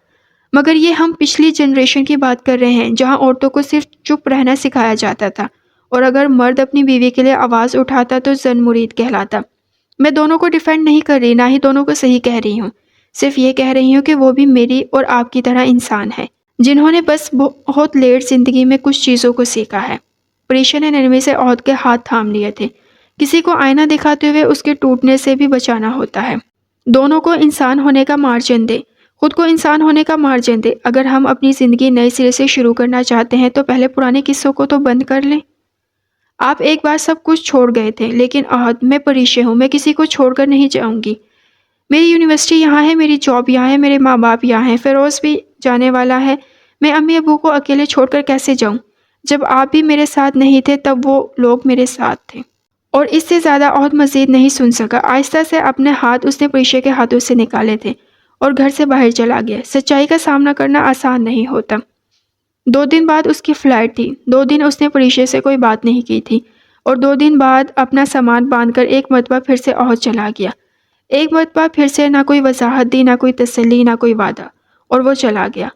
مگر یہ ہم پچھلی جنریشن کی بات کر رہے ہیں جہاں عورتوں کو صرف چپ رہنا سکھایا جاتا تھا، اور اگر مرد اپنی بیوی کے لیے آواز اٹھاتا تو زن مرید کہلاتا۔ میں دونوں کو ڈیفینڈ نہیں کر رہی، نہ ہی دونوں کو صحیح کہہ رہی ہوں، صرف یہ کہہ رہی ہوں کہ وہ بھی میری اور آپ کی طرح انسان ہے جنہوں نے بس بہت لیٹ زندگی میں کچھ چیزوں کو سیکھا ہے۔ پریشا نے نرمی سے عہد کے ہاتھ تھام لیے تھے۔ کسی کو آئینہ دکھاتے ہوئے اس کے ٹوٹنے سے بھی بچانا ہوتا ہے۔ دونوں کو انسان ہونے کا مارجن دے، خود کو انسان ہونے کا مارجن دے۔ اگر ہم اپنی زندگی نئے سرے سے شروع کرنا چاہتے ہیں تو پہلے پرانے قصوں کو تو بند کر لیں۔ آپ ایک بار سب کچھ چھوڑ گئے تھے، لیکن عہد، میں پریشا ہوں، میں کسی کو چھوڑ کر نہیں جاؤں گی۔ میری یونیورسٹی یہاں ہے، میری جاب یہاں ہے، میرے ماں باپ یہاں ہیں، فیروز بھی جانے والا ہے۔ میں امی ابو کو اکیلے چھوڑ کر کیسے جاؤں؟ جب آپ بھی میرے ساتھ نہیں تھے تب وہ لوگ میرے ساتھ تھے۔ اور اس سے زیادہ عہد مزید نہیں سن سکا۔ آہستہ سے اپنے ہاتھ اس نے پریشا کے ہاتھوں سے نکالے تھے اور گھر سے باہر چلا گیا۔ سچائی کا سامنا کرنا آسان نہیں ہوتا۔ 2 دن بعد اس کی فلائٹ تھی۔ 2 دن اس نے پریشا سے کوئی بات نہیں کی تھی، اور 2 دن بعد اپنا سامان باندھ کر ایک مرتبہ پھر سے عہد چلا گیا۔ ایک مرتبہ پھر سے نہ کوئی وضاحت دی، نہ کوئی تسلی، نہ کوئی وعدہ، اور وہ چلا گیا۔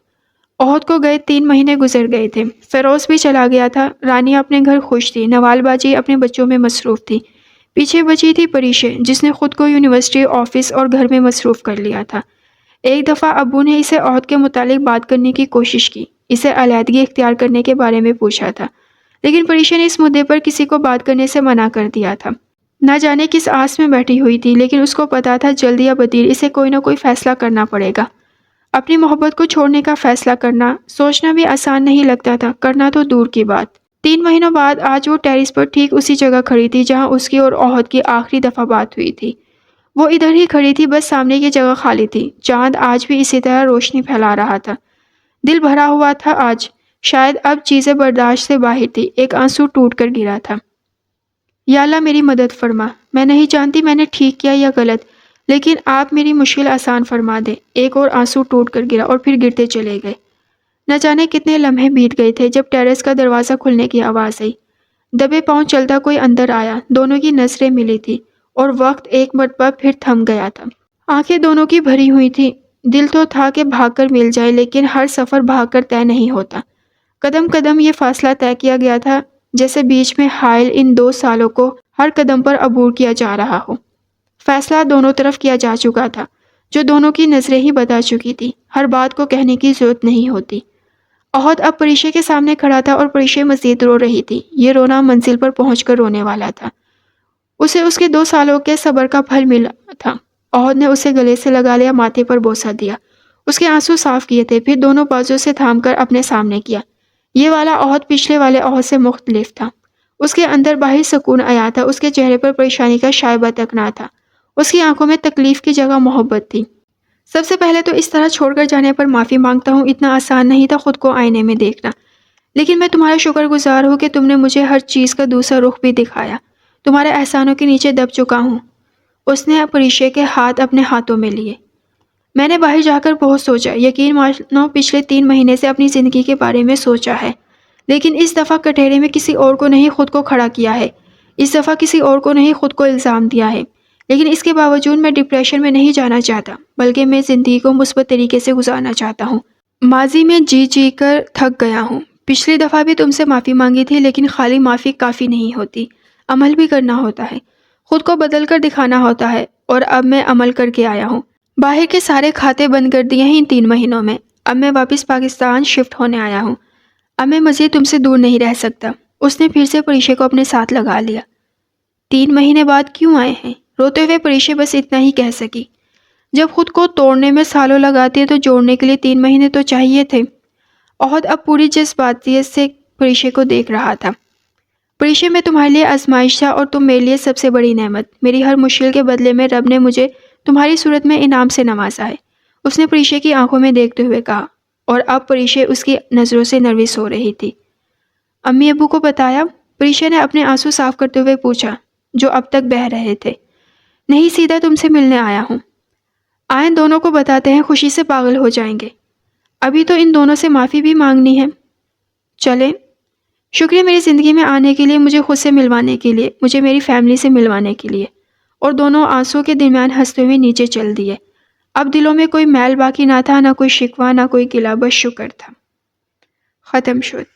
عہد کو گئے 3 مہینے گزر گئے تھے۔ فیروز بھی چلا گیا تھا۔ رانی اپنے گھر خوش تھی، نوال باجی اپنے بچوں میں مصروف تھی۔ پیچھے بچی تھی پریشا، جس نے خود کو یونیورسٹی، آفس اور گھر میں مصروف کر لیا تھا۔ ایک دفعہ ابو نے اسے عہد کے متعلق بات کرنے کی کوشش کی، اسے علیحدگی اختیار کرنے کے بارے میں پوچھا تھا، لیکن پریشا نے اس مدعے پر کسی کو بات کرنے سے منع کر دیا تھا۔ نہ جانے کس آس میں بیٹھی ہوئی تھی، لیکن اس کو پتا تھا جلد یا بدیر اسے کوئی نہ کوئی فیصلہ کرنا پڑے گا۔ اپنی محبت کو چھوڑنے کا فیصلہ کرنا، سوچنا بھی آسان نہیں لگتا تھا، کرنا تو دور کی بات۔ 3 مہینوں بعد آج وہ ٹیرس پر ٹھیک اسی جگہ کھڑی تھی جہاں اس کی اور عہد کی آخری دفعہ بات ہوئی تھی۔ وہ ادھر ہی کھڑی تھی، بس سامنے کی جگہ خالی تھی۔ چاند آج بھی اسی طرح روشنی پھیلا رہا تھا۔ دل بھرا ہوا تھا آج، شاید اب چیزیں برداشت سے باہر تھی۔ ایک آنسو ٹوٹ کر گرا تھا۔ یا اللہ میری مدد فرما، میں نہیں جانتی میں نے ٹھیک کیا یا غلط، لیکن آپ میری مشکل آسان فرما دیں۔ ایک اور آنسو ٹوٹ کر گرا اور پھر گرتے چلے گئے۔ نہ جانے کتنے لمحے بیت گئے تھے جب ٹیرس کا دروازہ کھلنے کی آواز آئی۔ دبے پاؤں چلتا کوئی اندر آیا۔ دونوں کی نظریں ملی تھی اور وقت ایک مرتبہ پھر تھم گیا تھا۔ آنکھیں دونوں کی بھری ہوئی تھی۔ دل تو تھا کہ بھاگ کر مل جائے، لیکن ہر سفر بھاگ کر طے نہیں ہوتا۔ قدم قدم یہ فاصلہ طے کیا گیا تھا، جیسے بیچ میں حائل ان 2 سالوں کو ہر قدم پر عبور کیا جا رہا ہو۔ فیصلہ دونوں طرف کیا جا چکا تھا، جو دونوں کی نظریں ہی بتا چکی تھی۔ ہر بات کو کہنے کی ضرورت نہیں ہوتی۔ عہد اب پریشا کے سامنے کھڑا تھا اور پریشا مزید رو رہی تھی۔ یہ رونا منزل پر پہنچ کر رونے والا تھا۔ اسے اس کے 2 سالوں کے صبر کا پھل ملا تھا۔ عہد نے اسے گلے سے لگا لیا، ماتھے پر بوسہ دیا، اس کے آنسو صاف کیے تھے، پھر دونوں بازو سے تھام کر اپنے سامنے کیا۔ یہ والا عہد پچھلے والے عہد سے مختلف تھا۔ اس کے اندر باہر سکون آیا تھا، اس کے چہرے پر پریشانی کا شائبہ تک نہ تھا۔ اس کی آنکھوں میں تکلیف کی جگہ محبت تھی۔ سب سے پہلے تو اس طرح چھوڑ کر جانے پر معافی مانگتا ہوں، اتنا آسان نہیں تھا خود کو آئینے میں دیکھنا، لیکن میں تمہارا شکر گزار ہوں کہ تم نے مجھے ہر چیز کا دوسرا رخ بھی دکھایا، تمہارے احسانوں کے نیچے دب چکا ہوں۔ اس نے پریشے کے ہاتھ اپنے ہاتھوں میں لیے۔ میں نے باہر جا کر بہت سوچا، یقین مانو پچھلے 3 مہینے سے اپنی زندگی کے بارے میں سوچا ہے، لیکن اس دفعہ کٹہرے میں کسی اور کو نہیں خود کو کھڑا کیا ہے، اس دفعہ کسی اور کو نہیں خود کو الزام دیا ہے، لیکن اس کے باوجود میں ڈپریشن میں نہیں جانا چاہتا، بلکہ میں زندگی کو مثبت طریقے سے گزارنا چاہتا ہوں۔ ماضی میں جی جی کر تھک گیا ہوں، پچھلی دفعہ بھی تم سے معافی مانگی تھی، لیکن خالی معافی کافی نہیں ہوتی، عمل بھی کرنا ہوتا ہے، خود کو بدل کر دکھانا ہوتا ہے، اور اب میں عمل کر کے آیا ہوں۔ باہر کے سارے کھاتے بند کر دیے ہیں ان 3 مہینوں میں، اب میں واپس پاکستان شفٹ ہونے آیا ہوں، اب میں مزید تم سے دور نہیں رہ سکتا۔ اس نے پھر سے پریشے کو اپنے ساتھ لگا لیا۔ 3 مہینے بعد کیوں آئے ہیں؟ روتے ہوئے پریشے بس اتنا ہی کہہ سکی۔ جب خود کو توڑنے میں سالوں لگاتی ہے تو جوڑنے کے لیے 3 مہینے تو چاہیے تھے۔ عہد اب پوری جذباتیت سے پریشے کو دیکھ رہا تھا۔ پریشے میں تمہارے لیے آزمائش تھا اور تم میرے لیے سب سے بڑی نعمت، میری ہر مشکل کے بدلے میں رب نے مجھے تمہاری صورت میں انعام سے نوازا ہے، اس نے پریشے کی آنکھوں میں دیکھتے ہوئے کہا، اور اب پریشے اس کی نظروں سے نروس ہو رہی تھی۔ امی ابو کو بتایا؟ پریشے نے اپنے آنسو صاف کرتے ہوئے پوچھا، جو اب تک بہہ رہے تھے۔ نہیں، سیدھا تم سے ملنے آیا ہوں۔ آئیں دونوں کو بتاتے ہیں، خوشی سے پاگل ہو جائیں گے۔ ابھی تو ان دونوں سے معافی بھی مانگنی ہے۔ چلیں۔ شکریہ میری زندگی میں آنے کے لیے، مجھے خود سے ملوانے کے لیے، مجھے میری فیملی سے ملوانے کے لیے۔ اور دونوں آنسوں کے درمیان ہنستے ہوئے نیچے چل دیے۔ اب دلوں میں کوئی میل باقی نہ تھا، نہ کوئی شکوہ، نہ کوئی گلہ، بس شکر تھا۔ ختم شد۔